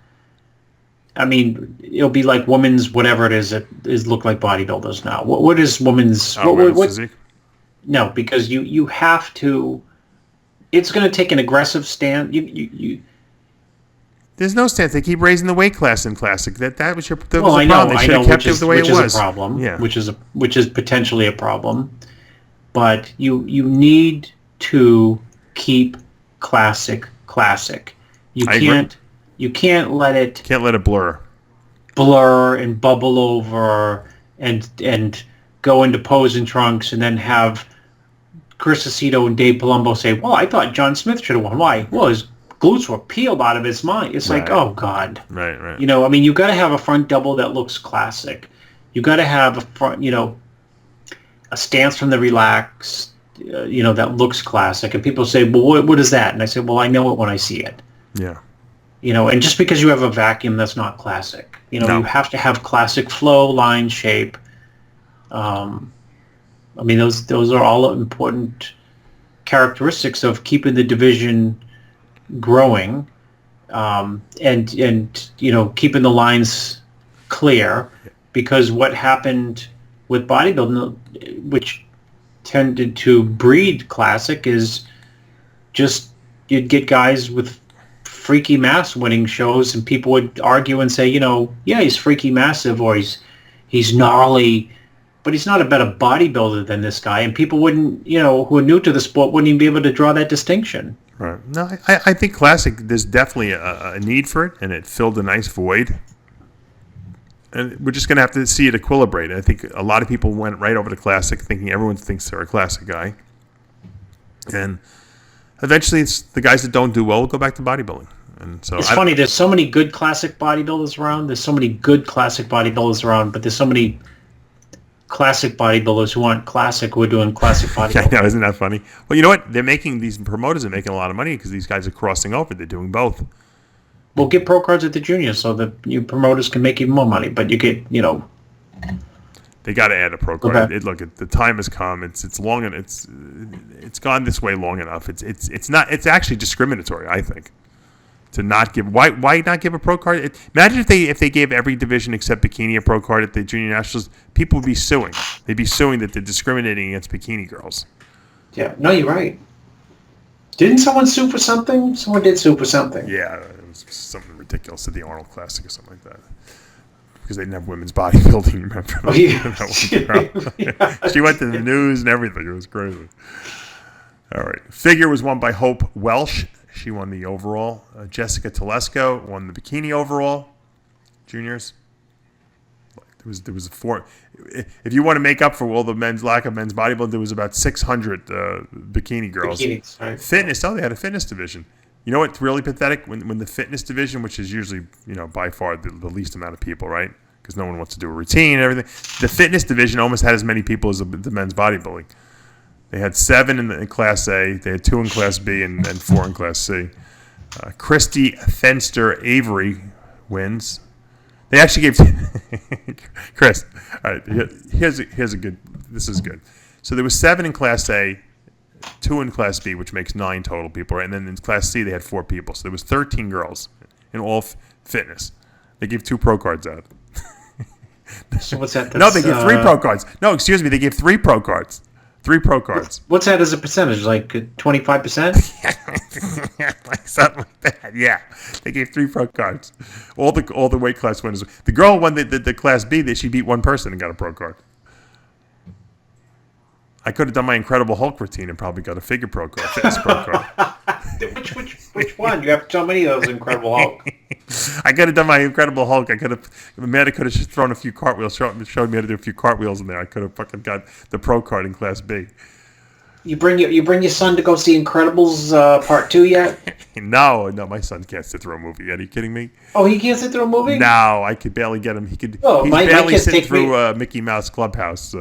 I mean, it'll be like women's whatever it is that look like bodybuilders now. What is women's? What physique? No, because you have to. It's going to take an aggressive stand. You There's no stance. They keep raising the weight class in classic. That was the I problem. know, They should have kept it the way it was. Which is a problem. Yeah. Which is potentially a problem. But you need to keep classic. You can't let it blur and bubble over and go into posing trunks and then have Chris Aceto and Dave Palumbo say, "Well, I thought John Smith should have won." Why? Well, his glutes were peeled out of his mind. It's like, oh God. Right. I mean, you got to have a front double that looks classic. You got to have a front, a stance from the relaxed, that looks classic. And people say, well, what is that? And I say, well, I know it when I see it. Yeah. And just because you have a vacuum, that's not classic. No. You have to have classic flow, line, shape. I mean, those are all important characteristics of keeping the division growing, and keeping the lines clear, because what happened with bodybuilding, which tended to breed classic, is just you'd get guys with freaky mass winning shows, and people would argue and say, yeah, he's freaky massive, or he's gnarly, but he's not a better bodybuilder than this guy, and people wouldn't, who are new to the sport, wouldn't even be able to draw that distinction. Right. No, I think classic, there's definitely a need for it, and it filled a nice void. And we're just going to have to see it equilibrate. I think a lot of people went right over to Classic thinking everyone thinks they're a Classic guy. And eventually it's the guys that don't do well will go back to bodybuilding. And so it's funny. There's so many good Classic bodybuilders around. There's so many good Classic bodybuilders around, but there's so many Classic bodybuilders who aren't Classic who are doing Classic bodybuilding. Yeah, isn't that funny? Well, you know what? These promoters are making a lot of money because these guys are crossing over. They're doing both. Well, get pro cards at the juniors so that you promoters can make even more money. But you get, They got to add a pro card. Okay. The time has come. It's long and it's gone this way long enough. It's actually discriminatory, I think, to not give. Why not give a pro card? Imagine if they gave every division except bikini a pro card at the Junior Nationals. People would be suing. They'd be suing that they're discriminating against bikini girls. Yeah, no, you're right. Didn't someone sue for something? Someone did sue for something. Yeah, it was something ridiculous at the Arnold Classic or something like that. Because they didn't have women's bodybuilding, remember? Oh, yeah. That one girl. She went to the news and everything. It was crazy. All right. Figure was won by Hope Welsh. She won the overall. Jessica Telesco won the bikini overall. Juniors. There was a four. If you want to make up for all the lack of men's bodybuilding, there was about 600 bikini girls. Bikinis, right. Fitness. Oh, they had a fitness division. You know what's really pathetic? When the fitness division, which is usually, by far the least amount of people, right? Because no one wants to do a routine and everything. The fitness division almost had as many people as the men's bodybuilding. They had 7 in Class A. They had 2 in Class B and 4 in Class C. Christy Fenster Avery wins. They actually gave Chris. All right, here's a good. This is good. So there was 7 in Class A, 2 in Class B, which makes 9 total people, right? And then in Class C they had 4 people. So there was 13 girls in all fitness. They gave 2 pro cards out. So what's that? No, they gave 3 pro cards. No, excuse me, they gave 3 pro cards. 3 pro cards. What's that as a percentage? Like 25%? Like something like that. Yeah, they gave 3 pro cards. All the weight class winners. The girl won the Class B. That she beat one person and got a pro card. I could have done my Incredible Hulk routine and probably got a figure pro card, fitness pro card. Which one? You have so many of those Incredible Hulk. I could have done my Incredible Hulk. Amanda could have just thrown a few cartwheels, showed me how to do a few cartwheels in there. I could have fucking got the pro card in Class B. You bring your son to go see Incredibles Part 2 yet? No, my son can't sit through a movie. Are you kidding me? Oh, he can't sit through a movie? No, I could barely get him. He's my barely kids sitting take through Mickey Mouse Clubhouse.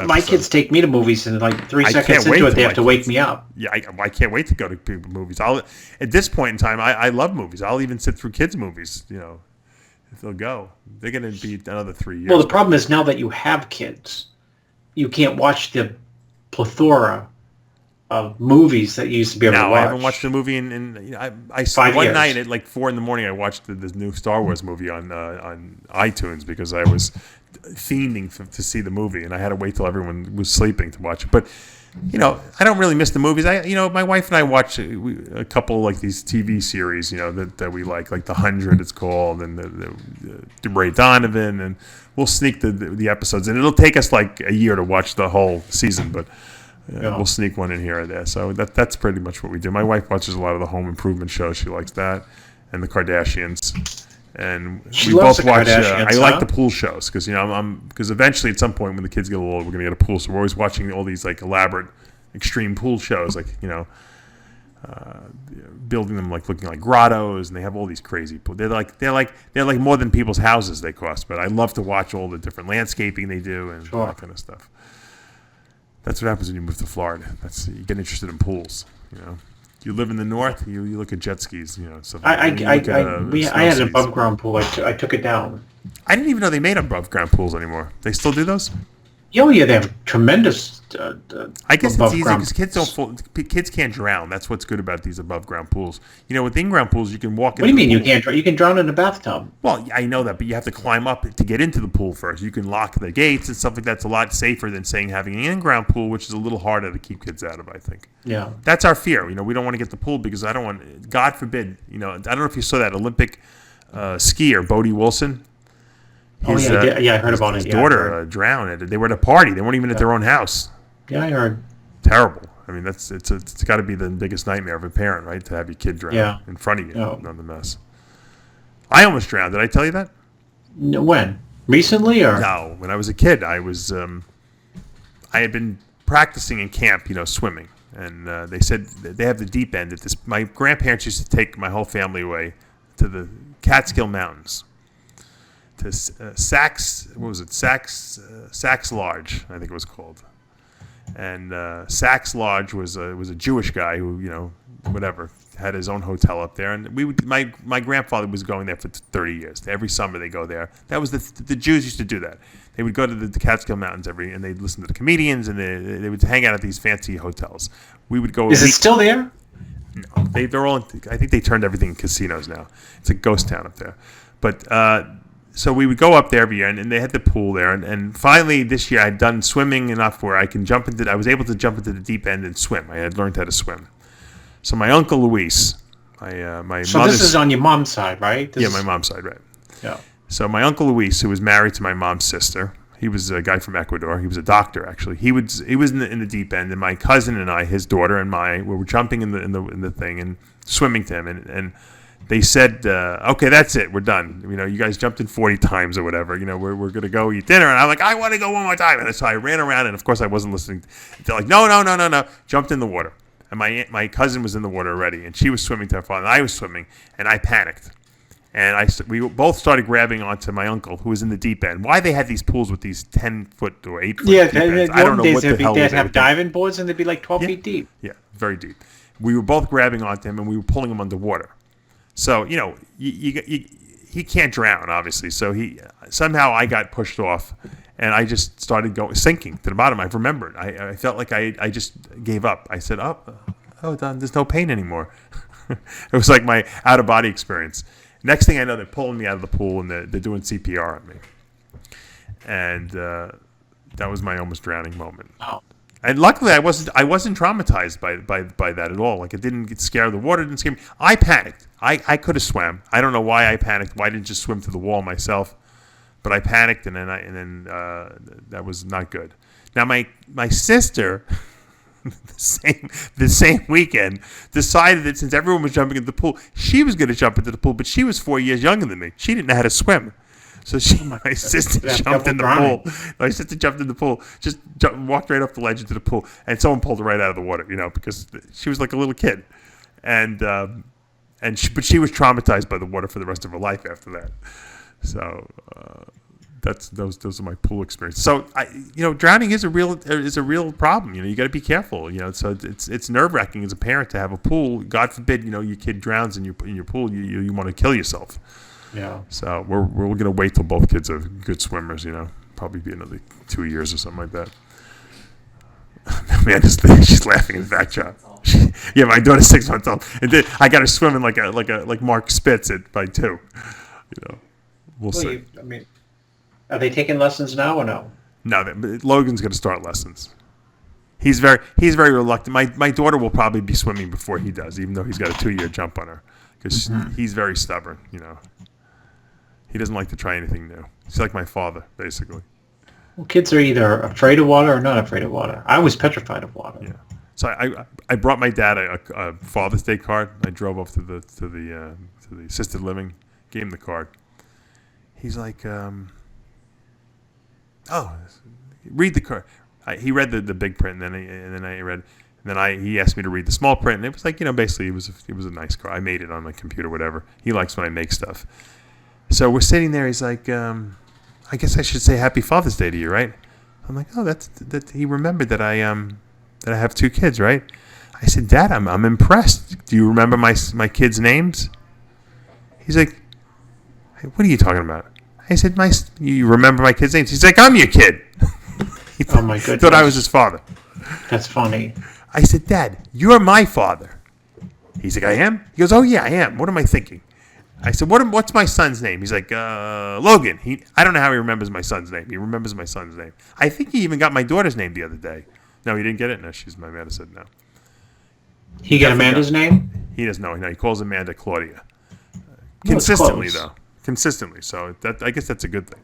My kids take me to movies and like 3 seconds into it, they have to wake me up. Yeah, I can't wait to go to movies. At this point in time, I love movies. I'll even sit through kids' movies, if they'll go. They're going to be another 3 years. Well, the problem is now that you have kids, you can't watch the plethora of movies that you used to be able to watch. I haven't watched a movie in I 5 one years. night at like 4 a.m. I watched the new Star Wars movie on iTunes because I was fiending to see the movie and I had to wait till everyone was sleeping to watch it. But I don't really miss the movies. My wife and I watch a couple like these TV series, that we like The 100 it's called, and the Ray Donovan, and we'll sneak the episodes, and it'll take us like a year to watch the whole season, but. We'll sneak one in here or there. So that's pretty much what we do. My wife watches a lot of the home improvement shows. She likes that. And the Kardashians. And She we loves both the watch. Kardashians, I like huh? the pool shows because because eventually at some point when the kids get a little older, we're gonna get a pool. So we're always watching all these like elaborate, extreme pool shows, like building them like looking like grottos, and they have all these crazy pools. They're like more than people's houses they cost. But I love to watch all the different landscaping they do and all that kind of stuff. That's what happens when you move to Florida. You get interested in pools. You live in the north. You look at jet skis. So I had an above ground pool. I took it down. I didn't even know they made above ground pools anymore. They still do those? Oh yeah, they have tremendous. I guess it's easy above-ground because kids can't drown. That's what's good about these above ground pools. With in ground pools, you can walk. What do you mean you can't drown? You can drown in a bathtub. Well, I know that, but you have to climb up to get into the pool first. You can lock the gates and stuff like that's a lot safer than having an in ground pool, which is a little harder to keep kids out of. I think. Yeah. That's our fear. We don't want to get the pool because I don't want. God forbid. I don't know if you saw that Olympic skier Bodie Wilson. I heard about it. His daughter drowned. They were at a party. They weren't even at their own house. Yeah, I heard. Terrible. I mean, it's got to be the biggest nightmare of a parent, right? To have your kid drown in front of you on the mess. I almost drowned. Did I tell you that? No, when? Recently, or No, when I was a kid, I had been practicing in camp, swimming, and they said they have the deep end at this. My grandparents used to take my whole family away to the Catskill Mountains, to Sachs. What was it? Sachs Lodge, I think it was called. And Sachs Lodge was a Jewish guy who, whatever, had his own hotel up there, and my grandfather was going there for 30 years. Every summer they go there. That was the Jews used to do that. They would go to the Catskill Mountains and they'd listen to the comedians, and they would hang out at these fancy hotels. We would go. Is it still there? No, they're all. I think they turned everything in casinos now. It's a ghost town up there. But so we would go up there every year, and they had the pool there. And finally this year I'd done swimming enough where I was able to jump into the deep end and swim. I had learned how to swim. So my uncle Luis, my So this is on your mom's side, right? my mom's side, right? Yeah. So my uncle Luis, who was married to my mom's sister, he was a guy from Ecuador. He was a doctor, actually. He was in the deep end, and my cousin and I, his daughter and we were jumping in the thing and swimming to him, and they said, okay, that's it, we're done. You guys jumped in 40 times or whatever. We're gonna go eat dinner, and I'm like, I want to go one more time, and so I ran around, and of course I wasn't listening. They're like, no, jumped in the water. And my cousin was in the water already, and she was swimming to her father, and I was swimming, and I panicked. And we both started grabbing onto my uncle, who was in the deep end. Why they had these pools with these 10-foot or 8-foot deep ends, I don't know what the hell they'd have diving boards, and they'd be like 12 feet deep. Yeah, very deep. We were both grabbing onto him, and we were pulling him underwater. So, he can't drown, obviously. So somehow I got pushed off, and I just started sinking to the bottom. I remembered. I felt like I just gave up. I said, done. There's no pain anymore. It was like my out-of-body experience. Next thing I know, they're pulling me out of the pool, and they're doing CPR on me. And that was my almost drowning moment. Oh. And luckily, I wasn't traumatized by that at all. Like, it didn't get scared. The water didn't scare me. I panicked. I could have swam. I don't know why I panicked. Why I didn't just swim to the wall myself? But I panicked, and then that was not good. Now my sister, the same weekend, decided that since everyone was jumping into the pool, she was going to jump into the pool. But she was 4 years younger than me. She didn't know how to swim. So my sister jumped in the pool. My sister jumped in the pool, walked right off the ledge into the pool, and someone pulled her right out of the water, because she was like a little kid, but she was traumatized by the water for the rest of her life after that. So those are my pool experiences. So drowning is a real problem. You got to be careful. So it's nerve wracking as a parent to have a pool. God forbid, your kid drowns in your pool. You want to kill yourself. Yeah. So we're gonna wait till both kids are good swimmers. Probably be another 2 years or something like that. Man, she's laughing in the backdrop. Yeah, my daughter's 6 months old, and then I got her swimming like Mark Spitz by 2. We'll see. Are they taking lessons now or no? No, Logan's gonna start lessons. He's very reluctant. My daughter will probably be swimming before he does, even though he's got a 2-year jump on her, because he's very stubborn. He doesn't like to try anything new. He's like my father, basically. Well, kids are either afraid of water or not afraid of water. I was petrified of water. Yeah. So I brought my dad a Father's Day card. I drove up to the assisted living, gave him the card. He's like, read the card. He read the big print, and then he asked me to read the small print, and it was like, basically it was a nice card. I made it on my computer, whatever. He likes when I make stuff. So we're sitting there. He's like, I guess I should say Happy Father's Day to you, right? I'm like, oh, that he remembered that I have 2 kids, right? I said, Dad, I'm impressed. Do you remember my kids' names? He's like, hey, what are you talking about? I said, you remember my kids' names? He's like, I'm your kid. Oh my goodness! Thought I was his father. That's funny. I said, Dad, you're my father. He's like, I am? He goes, oh yeah, I am. What am I thinking? I said, what's my son's name? He's like, Logan. I don't know how he remembers my son's name. He remembers my son's name. I think he even got my daughter's name the other day. No, he didn't get it? No, my Amanda said no. He got Amanda's name? He doesn't know. No, he calls Amanda Claudia. Consistently, though. Consistently. So I guess that's a good thing.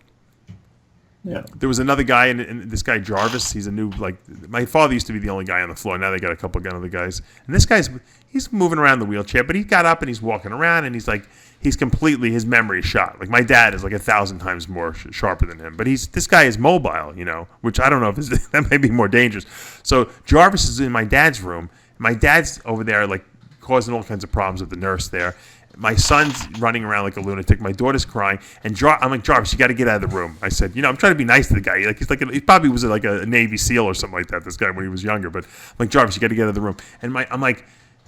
Yeah. There was another guy, and this guy Jarvis. He's a new, like, my father used to be the only guy on the floor. Now they got a couple of other guys, and this guy's he's moving around the wheelchair, but he got up and he's walking around, and he's completely, his memory is shot. Like, my dad is like 1,000 times more sharper than him, but this guy is mobile, which I don't know if that may be more dangerous. So Jarvis is in my dad's room. My dad's over there, like, causing all kinds of problems with the nurse there. My son's running around like a lunatic. My daughter's crying, and I'm like, Jarvis, you got to get out of the room. I said, I'm trying to be nice to the guy. He probably was like a Navy SEAL or something like that. This guy when he was younger, but I'm like, Jarvis, you got to get out of the room. And I'm like,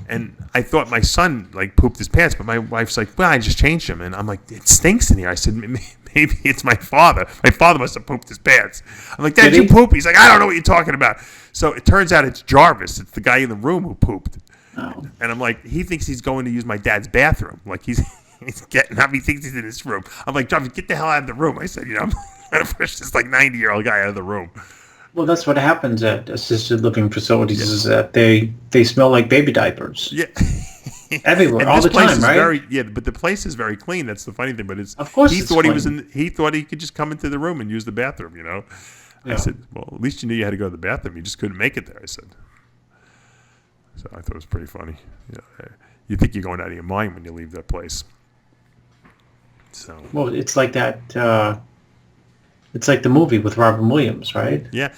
and I thought my son like pooped his pants, but my wife's like, well, I just changed him, and I'm like, it stinks in here. I said, maybe it's my father. My father must have pooped his pants. I'm like, Dad, you poop? He's like, I don't know what you're talking about. So it turns out it's Jarvis. It's the guy in the room who pooped. Oh. And I'm like, he thinks he's going to use my dad's bathroom. Like he's getting up. He thinks he's in his room. I'm like, Jarvis, get the hell out of the room. I said, I'm trying to push this like 90-year-old guy out of the room. Well, that's what happens at assisted living facilities is that they smell like baby diapers. Yeah. Everywhere, all the time, right? But the place is very clean. That's the funny thing. But of course he thought he thought he could just come into the room and use the bathroom. Yeah. I said, well, at least you knew you had to go to the bathroom. You just couldn't make it there. I said. So I thought it was pretty funny. You think you're going out of your mind when you leave that place. So. Well, it's like that. It's like the movie with Robin Williams, right? Yeah.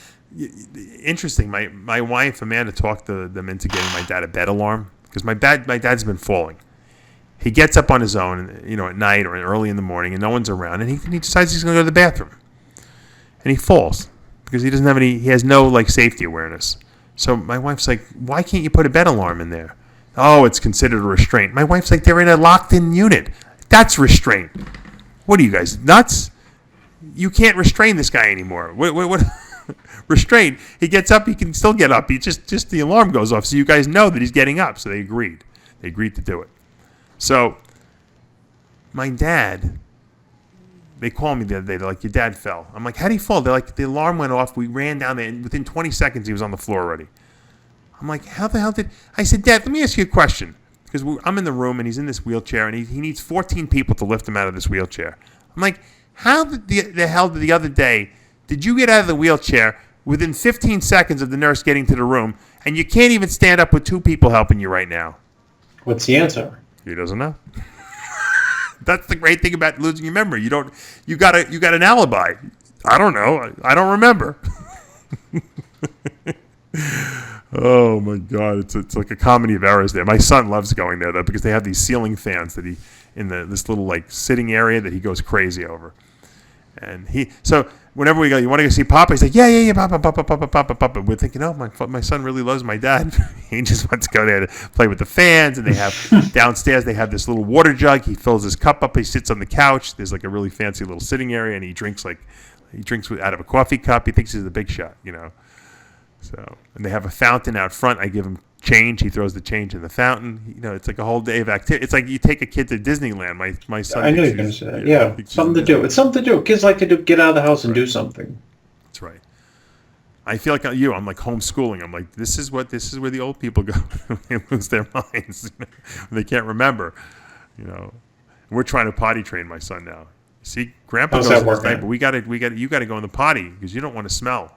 Interesting. My wife Amanda talked them into getting my dad a bed alarm because my dad's been falling. He gets up on his own, at night or early in the morning, and no one's around, and he decides he's going to go to the bathroom, and he falls because he doesn't have he has no like safety awareness. So my wife's like, why can't you put a bed alarm in there? Oh, it's considered a restraint. My wife's like, they're in a locked-in unit. That's restraint. What are you guys, nuts? You can't restrain this guy anymore. What? Restraint. He gets up. He can still get up. He just the alarm goes off. So you guys know that he's getting up. So they agreed. They agreed to do it. So my dad, they called me the other day. They're like, your dad fell. I'm like, how'd he fall? They're like, the alarm went off. We ran down there, and within 20 seconds, he was on the floor already. I'm like, how the hell did... I said, Dad, let me ask you a question. Because I'm in the room, and he's in this wheelchair, and he needs 14 people to lift him out of this wheelchair. I'm like, how the hell did the other day did you get out of the wheelchair within 15 seconds of the nurse getting to the room, and you can't even stand up with 2 people helping you right now? What's the answer? He doesn't know. That's the great thing about losing your memory. You got an alibi. I don't know. I don't remember. Oh my God, it's like a comedy of errors there. My son loves going there though because they have these ceiling fans that this little like sitting area that he goes crazy over. And so whenever we go, you want to go see Papa? He's like, yeah, Papa. We're thinking, oh, my son really loves my dad. He just wants to go there to play with the fans. And they have downstairs, they have this little water jug. He fills his cup up. He sits on the couch. There's like a really fancy little sitting area, and he drinks out of a coffee cup. He thinks he's a big shot, So, and they have a fountain out front. I give him change. He throws the change in the fountain. It's like a whole day of activity. It's like you take a kid to Disneyland. My son. I knew you were going to say that. Yeah, something to do. It's something to do. Kids like to get out of the house and do something. That's right. I feel like I'm like homeschooling. I'm like, this is where the old people go. They lose their minds. They can't remember. We're trying to potty train my son now. See, Grandpa goes in his diaper. You got to go in the potty because you don't want to smell.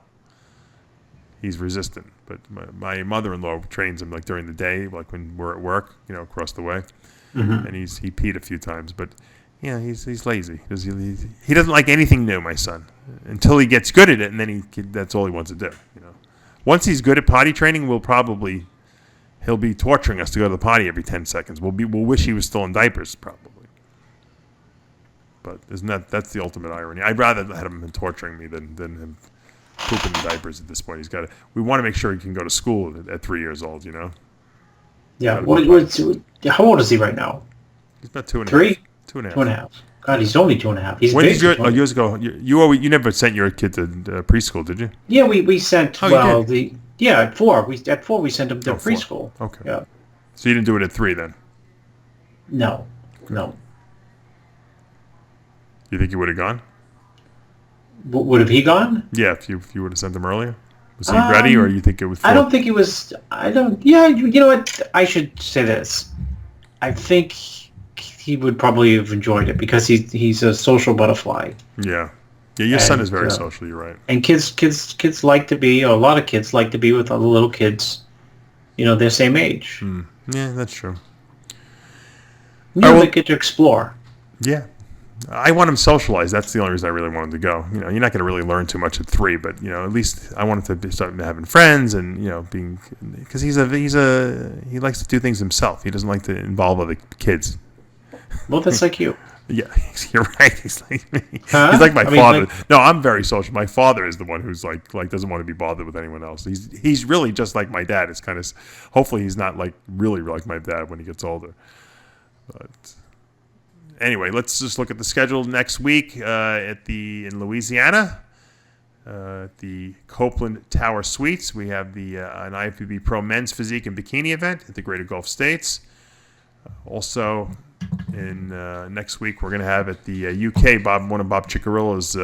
He's resistant, but my mother-in-law trains him like during the day, like when we're at work, across the way, and he peed a few times. But he's lazy. He doesn't like anything new, my son, until he gets good at it, and then that's all he wants to do. Once he's good at potty training, he'll be torturing us to go to the potty every 10 seconds. We'll wish he was still in diapers probably. But that's the ultimate irony. I'd rather have him been torturing me than him pooping in diapers at this point. We want to make sure he can go to school at 3 years old, Yeah. How old is he right now? He's about 2.5. 3? 2.5. 2.5. God, he's only 2.5. He's when big. did years ago, you never sent your kid to preschool, did you? Yeah, we sent, you did? At 4. At 4 we sent him to preschool. 4. Okay. Yeah. So you didn't do it at 3 then? No. You think you would have gone? Would have he gone? Yeah, if you would have sent him earlier. Was he ready, or you think it was? I don't think he was. Yeah, you know what? I should say this. I think he would probably have enjoyed it because he's a social butterfly. Yeah. Yeah, your son is very social. You're right. And kids like to be. A lot of kids like to be with other little kids. Their same age. Yeah, that's true. They get to explore. Yeah. I want him socialized. That's the only reason I really want him to go. You're not going to really learn too much at 3, but at least I want him to start having friends and being, because he likes to do things himself. He doesn't like to involve other kids. Well, that's like you. Yeah, you're right. He's like me. Huh? He's like my father. No, I'm very social. My father is the one who's like doesn't want to be bothered with anyone else. He's really just like my dad. It's kind of, hopefully he's not really like my dad when he gets older. But anyway, let's just look at the schedule next week in Louisiana, at the Copeland Tower Suites. We have an IFBB Pro Men's Physique and Bikini event at the Greater Gulf States. Also, in next week, we're going to have at the UK, one of Bob Ciccarilla's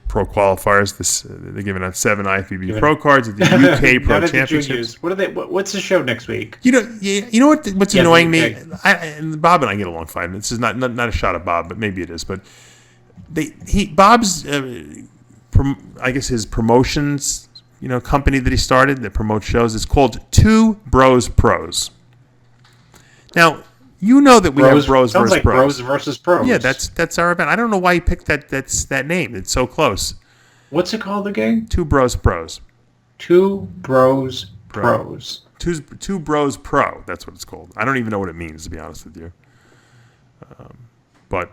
pro qualifiers. They're giving out 7 IFBB Pro cards at the UK Pro Championships. What's the show next week? You know what's annoying me? And Bob and I get along fine. This is not a shot at Bob, but maybe it is. But Bob's, I guess his promotions, company that he started that promotes shows is called Two Bros Pros. Now, that we have Bros sounds versus like Pros. Bros versus Pros. Yeah, that's our event. I don't know why he picked that name. It's so close. What's it called again? Two Bros Pros. Two Bros Pros. Two Bros Pro. That's what it's called. I don't even know what it means, to be honest with you. But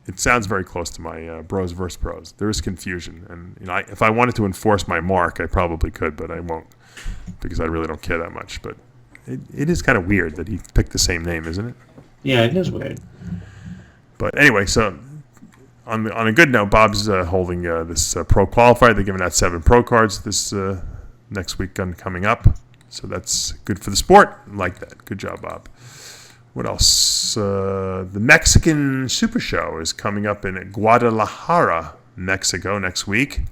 it sounds very close to my Bros versus Pros. There is confusion, and if I wanted to enforce my mark, I probably could, but I won't because I really don't care that much. But it is kind of weird that he picked the same name, isn't it? Yeah, it is weird. But anyway, so on a good note, Bob's holding this pro qualifier. They're giving out 7 pro cards this next weekend coming up. So that's good for the sport. I like that. Good job, Bob. What else? The Mexican Super Show is coming up in Guadalajara, Mexico next week.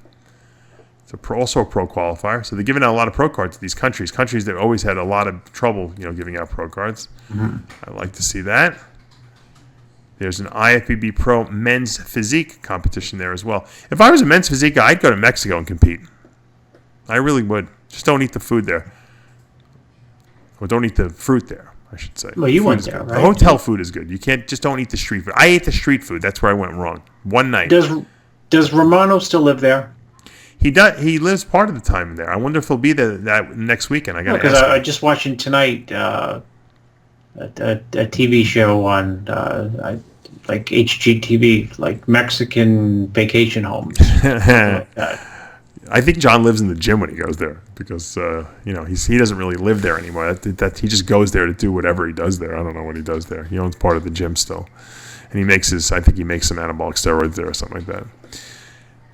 It's also a pro qualifier. So they're giving out a lot of pro cards to these countries that always had a lot of trouble, giving out pro cards. Mm-hmm. I like to see that. There's an IFBB Pro Men's Physique competition there as well. If I was a men's physique guy, I'd go to Mexico and compete. I really would. Just don't eat the food there. Or don't eat the fruit there, I should say. Well, you went there, right? The hotel food is good. You can't, just don't eat the street food. I ate the street food. That's where I went wrong. One night. Does Romano still live there? He does. He lives part of the time there. I wonder if he'll be there that next weekend. I got to ask him. I just watching tonight a TV show on like HGTV, like Mexican vacation homes. Like that. I think John lives in the gym when he goes there because he doesn't really live there anymore. That he just goes there to do whatever he does there. I don't know what he does there. He owns part of the gym still, and I think he makes some anabolic steroids there or something like that.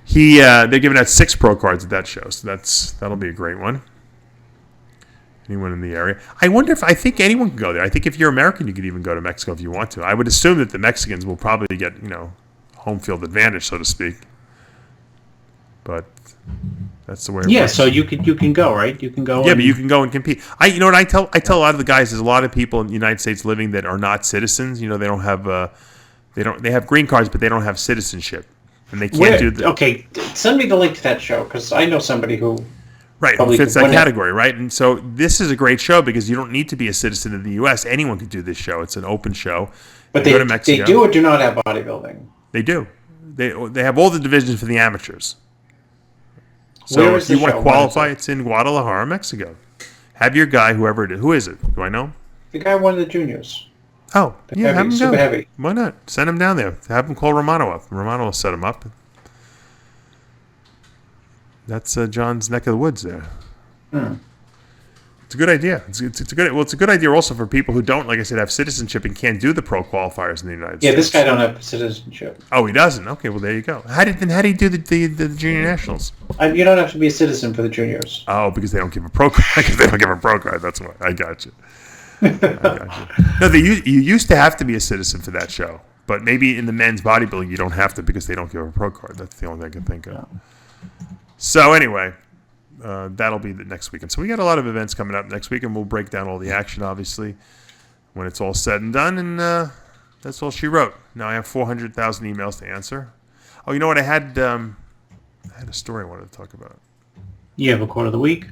They're giving out 6 pro cards at that show, so that'll be a great one. Anyone in the area? I think anyone can go there. I think if you're American, you could even go to Mexico if you want to. I would assume that the Mexicans will probably get home field advantage, so to speak. But that's the way it works. So you can go, right? You can go. Yeah, but you can go and compete. I tell a lot of the guys. There's a lot of people in the United States living that are not citizens. They don't have they have green cards, but they don't have citizenship. And they can't do the... Okay, send me the link to that show, because I know somebody who... Right, who fits that category, right? And so this is a great show, because you don't need to be a citizen of the U.S. Anyone can do this show. It's an open show. But they do or do not have bodybuilding? They do. They have all the divisions for the amateurs. So Where is if you the want show? to qualify, it's in Guadalajara, Mexico. Have your guy, whoever it is. Who is it? Do I know? The guy who won the juniors. Oh, yeah, have him go. Super heavy. Why not? Send him down there. Have him call Romano up. Romano will set him up. That's John's neck of the woods there. It's a good idea. It's a good idea also for people who don't, like I said, have citizenship and can't do the pro qualifiers in the United States. Yeah, this guy don't have citizenship. Oh, he doesn't? Okay, well, there you go. How did he do the Junior Nationals? You don't have to be a citizen for the juniors. Oh, because they don't give a pro card. Because they don't give a pro card. That's why. I got you. No, you used to have to be a citizen for that show, but maybe in the men's bodybuilding you don't have to because they don't give a pro card. That's the only thing I can think of. No. So anyway, that'll be the next weekend. So we got a lot of events coming up next week, and we'll break down all the action, obviously, when it's all said and done. And that's all she wrote. Now I have 400,000 emails to answer. Oh, you know what? I had a story I wanted to talk about. You have a quote of the week?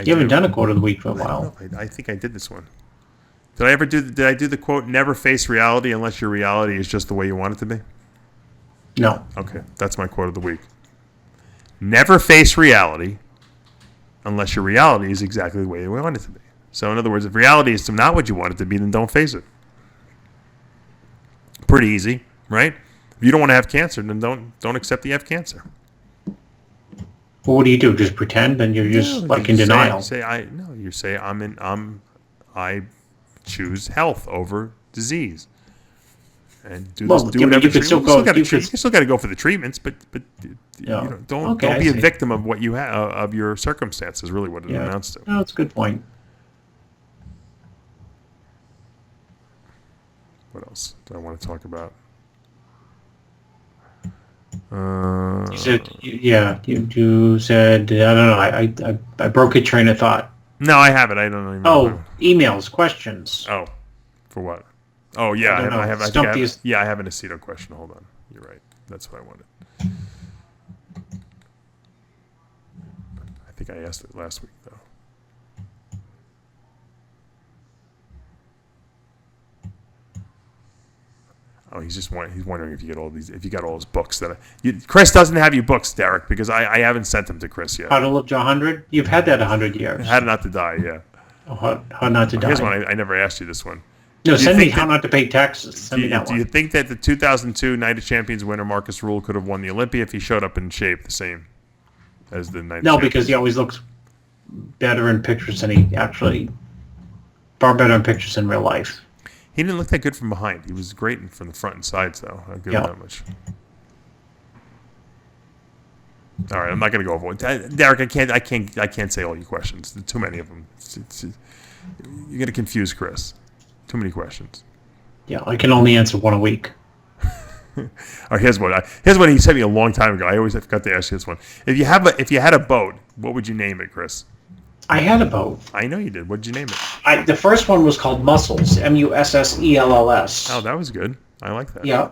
You haven't done a quote of the week for a while. I think I did this one. Did I do the quote, never face reality unless your reality is just the way you want it to be? No. Okay, that's my quote of the week. Never face reality unless your reality is exactly the way you want it to be. So in other words, if reality is not what you want it to be, then don't face it. Pretty easy, right? If you don't want to have cancer, then don't accept that you have cancer. Well, what do you do? Just pretend, and you're just in denial. You say I choose health over disease, and do whatever. You still got to go for the treatments, but don't be a victim of what you have of your circumstances. Really, what it amounts to. No, that's a good point. What else do I want to talk about? You said, you said, I don't know, I broke a train of thought. No, I have it. I don't even know. Oh, emails, questions. Oh, for what? Oh, yeah, I have an Aceto question. Hold on. You're right. That's what I wanted. I think I asked it last week, though. Oh, he's wondering if you got all his books Chris doesn't have your books, Derek, because I haven't sent them to Chris yet. How to Live to 100? You've had that 100 years. How Not to Die, yeah. Oh, how Not to Die. Here's one. I never asked you this one. No, send me How Not to Pay Taxes. Send me that one. Do you think that the 2002 Night of Champions winner Marcus Rule could have won the Olympia if he showed up in shape the same as the Night of Champions? No, because he always looks better in pictures than he actually... Far better in pictures than real life. He didn't look that good from behind. He was great from the front and sides, though. I'll give him that much. All right, I'm not going to go over it. Derek, I can't say all your questions. There's too many of them. You're going to confuse Chris. Too many questions. Yeah, I can only answer one a week. All right, here's one. Here's one he sent me a long time ago. I forgot to ask you this one. If you had a boat, what would you name it, Chris? I had a boat. I know you did. What did you name it? The first one was called Muscles, Mussells. Oh, that was good. I like that. Yeah.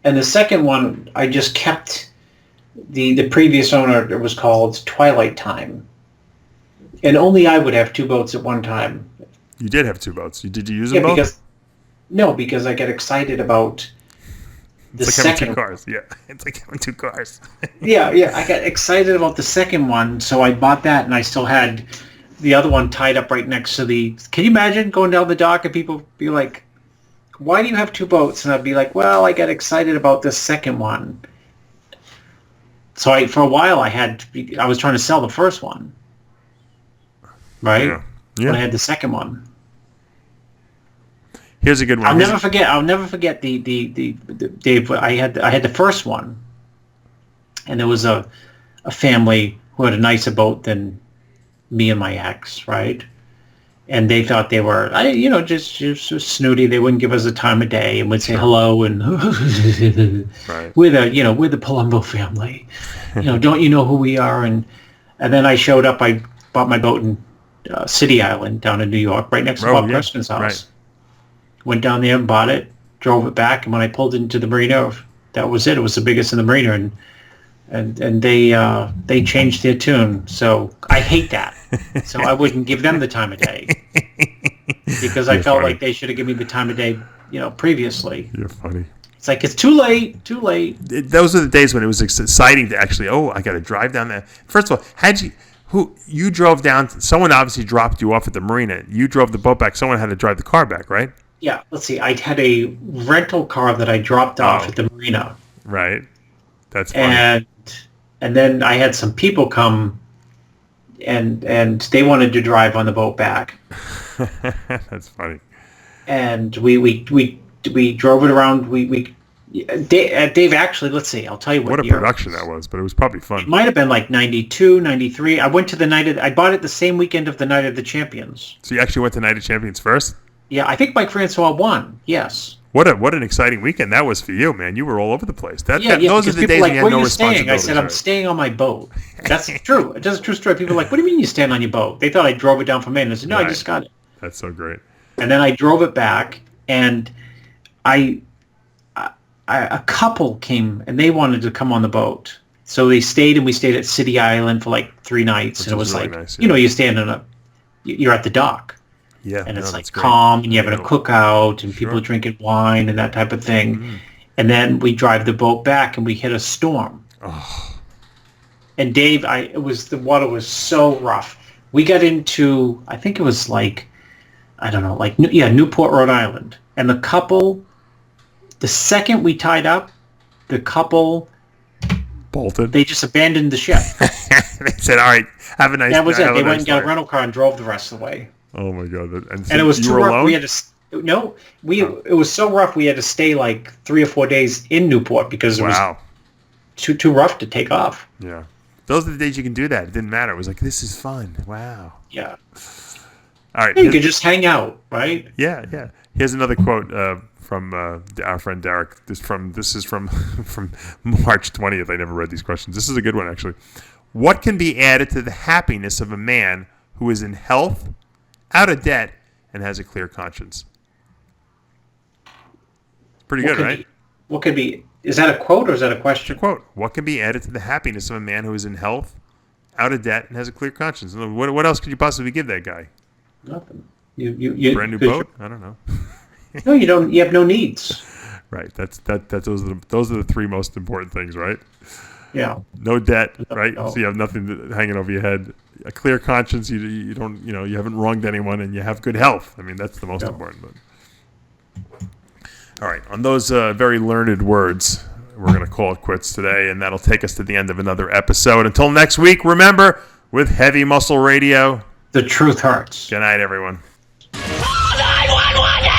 And the second one, I just kept the previous owner. It was called Twilight Time. And only I would have two boats at one time. You did have two boats. Did you use them both? Because I get excited about the second. Having two cars. Yeah, it's like having two cars. yeah. I got excited about the second one, so I bought that, and I still had the other one tied up right next to the... Can you imagine going down the dock and people be like, why do you have two boats? And I'd be like, well, I got excited about this second one. So for a while, I was trying to sell the first one. Right? Yeah. But I had the second one. Here's a good one. I'll never forget the Dave. I had the first one, and there was a family who had a nicer boat than me and my ex, right? And they thought they were, just snooty. They wouldn't give us the time of day and would say hello and right. we're the Palumbo family. Don't you know who we are? And then I showed up. I bought my boat in City Island down in New York, right next to Bob Preston's house. Right. Went down there and bought it, drove it back, and when I pulled into the marina, that was it. It was the biggest in the marina, and they changed their tune. So I hate that. So I wouldn't give them the time of day because I felt like they should have given me the time of day, previously. You're funny. It's like it's too late. Those are the days when it was exciting to actually. Oh, I got to drive down there. First of all, you drove down? Someone obviously dropped you off at the marina. You drove the boat back. Someone had to drive the car back, right? Yeah, let's see. I had a rental car that I dropped off at the marina. Right. That's funny. And then I had some people come, and they wanted to drive on the boat back. That's funny. And we drove it around. Dave, actually, let's see. I'll tell you what a year production that was, but it was probably fun. It might have been like 92, 93. I went to I bought it the same weekend of the Night of the Champions. So you actually went to Night of Champions first? Yeah, I think Mike Francois won. Yes. What an exciting weekend that was for you, man. You were all over the place. Those are the days like, when you had no responsibility. I said, I'm staying on my boat. That's true. It's a true story. People are like, what do you mean you stand on your boat? They thought I drove it down from Maine. I said, no, I just got it. That's so great. And then I drove it back, and I a couple came and they wanted to come on the boat. So they stayed, and we stayed at City Island for like 3 nights. Which and it was really like, nice, you know, you stand you're at the dock. Yeah. And it's like that's great. calm, and you're having a Sure. cookout, and people drinking wine and that type of thing. Mm. And then we drive the boat back, and we hit a storm. Oh. And Dave, the water was so rough. We got into, I think it was like, I don't know, like, Newport, Rhode Island. And the couple, the second we tied up, the couple Bolted. they just abandoned the ship. They said, "All right, have a nice." That was it. have They a went nice and got a night." rental car and drove the rest of the way. Oh my god! And And it was you too were rough. alone? We had to it was so rough. We had to stay like 3 or 4 days in Newport because it was Wow. too rough to take off. Yeah. Those are the days you can do that. It didn't matter. It was like, this is fun. Wow. Yeah, All right. you could just hang out, right? Yeah. Here's another quote from our friend Derek. This is from from March 20th. I never read these questions. This is a good one, actually. What can be added to the happiness of a man who is in health, out of debt, and has a clear conscience? Pretty good, right? What could be? Is that a quote or is that a question? Quote, what can be added to the happiness of a man who is in health, out of debt, and has a clear conscience? What else could you possibly give that guy? Nothing. You Brand new boat? I don't know. No, you don't. You have no needs. Right. Those are the 3 most important things, right? Yeah. No debt, right? No. So you have nothing hanging over your head. A clear conscience. You don't. You haven't wronged anyone, and you have good health. I mean, that's the most important. But. All right. On those very learned words, we're going to call it quits today, and that'll take us to the end of another episode. Until next week, remember, with Heavy Muscle Radio, The truth hurts. good night, everyone. Call 911 now!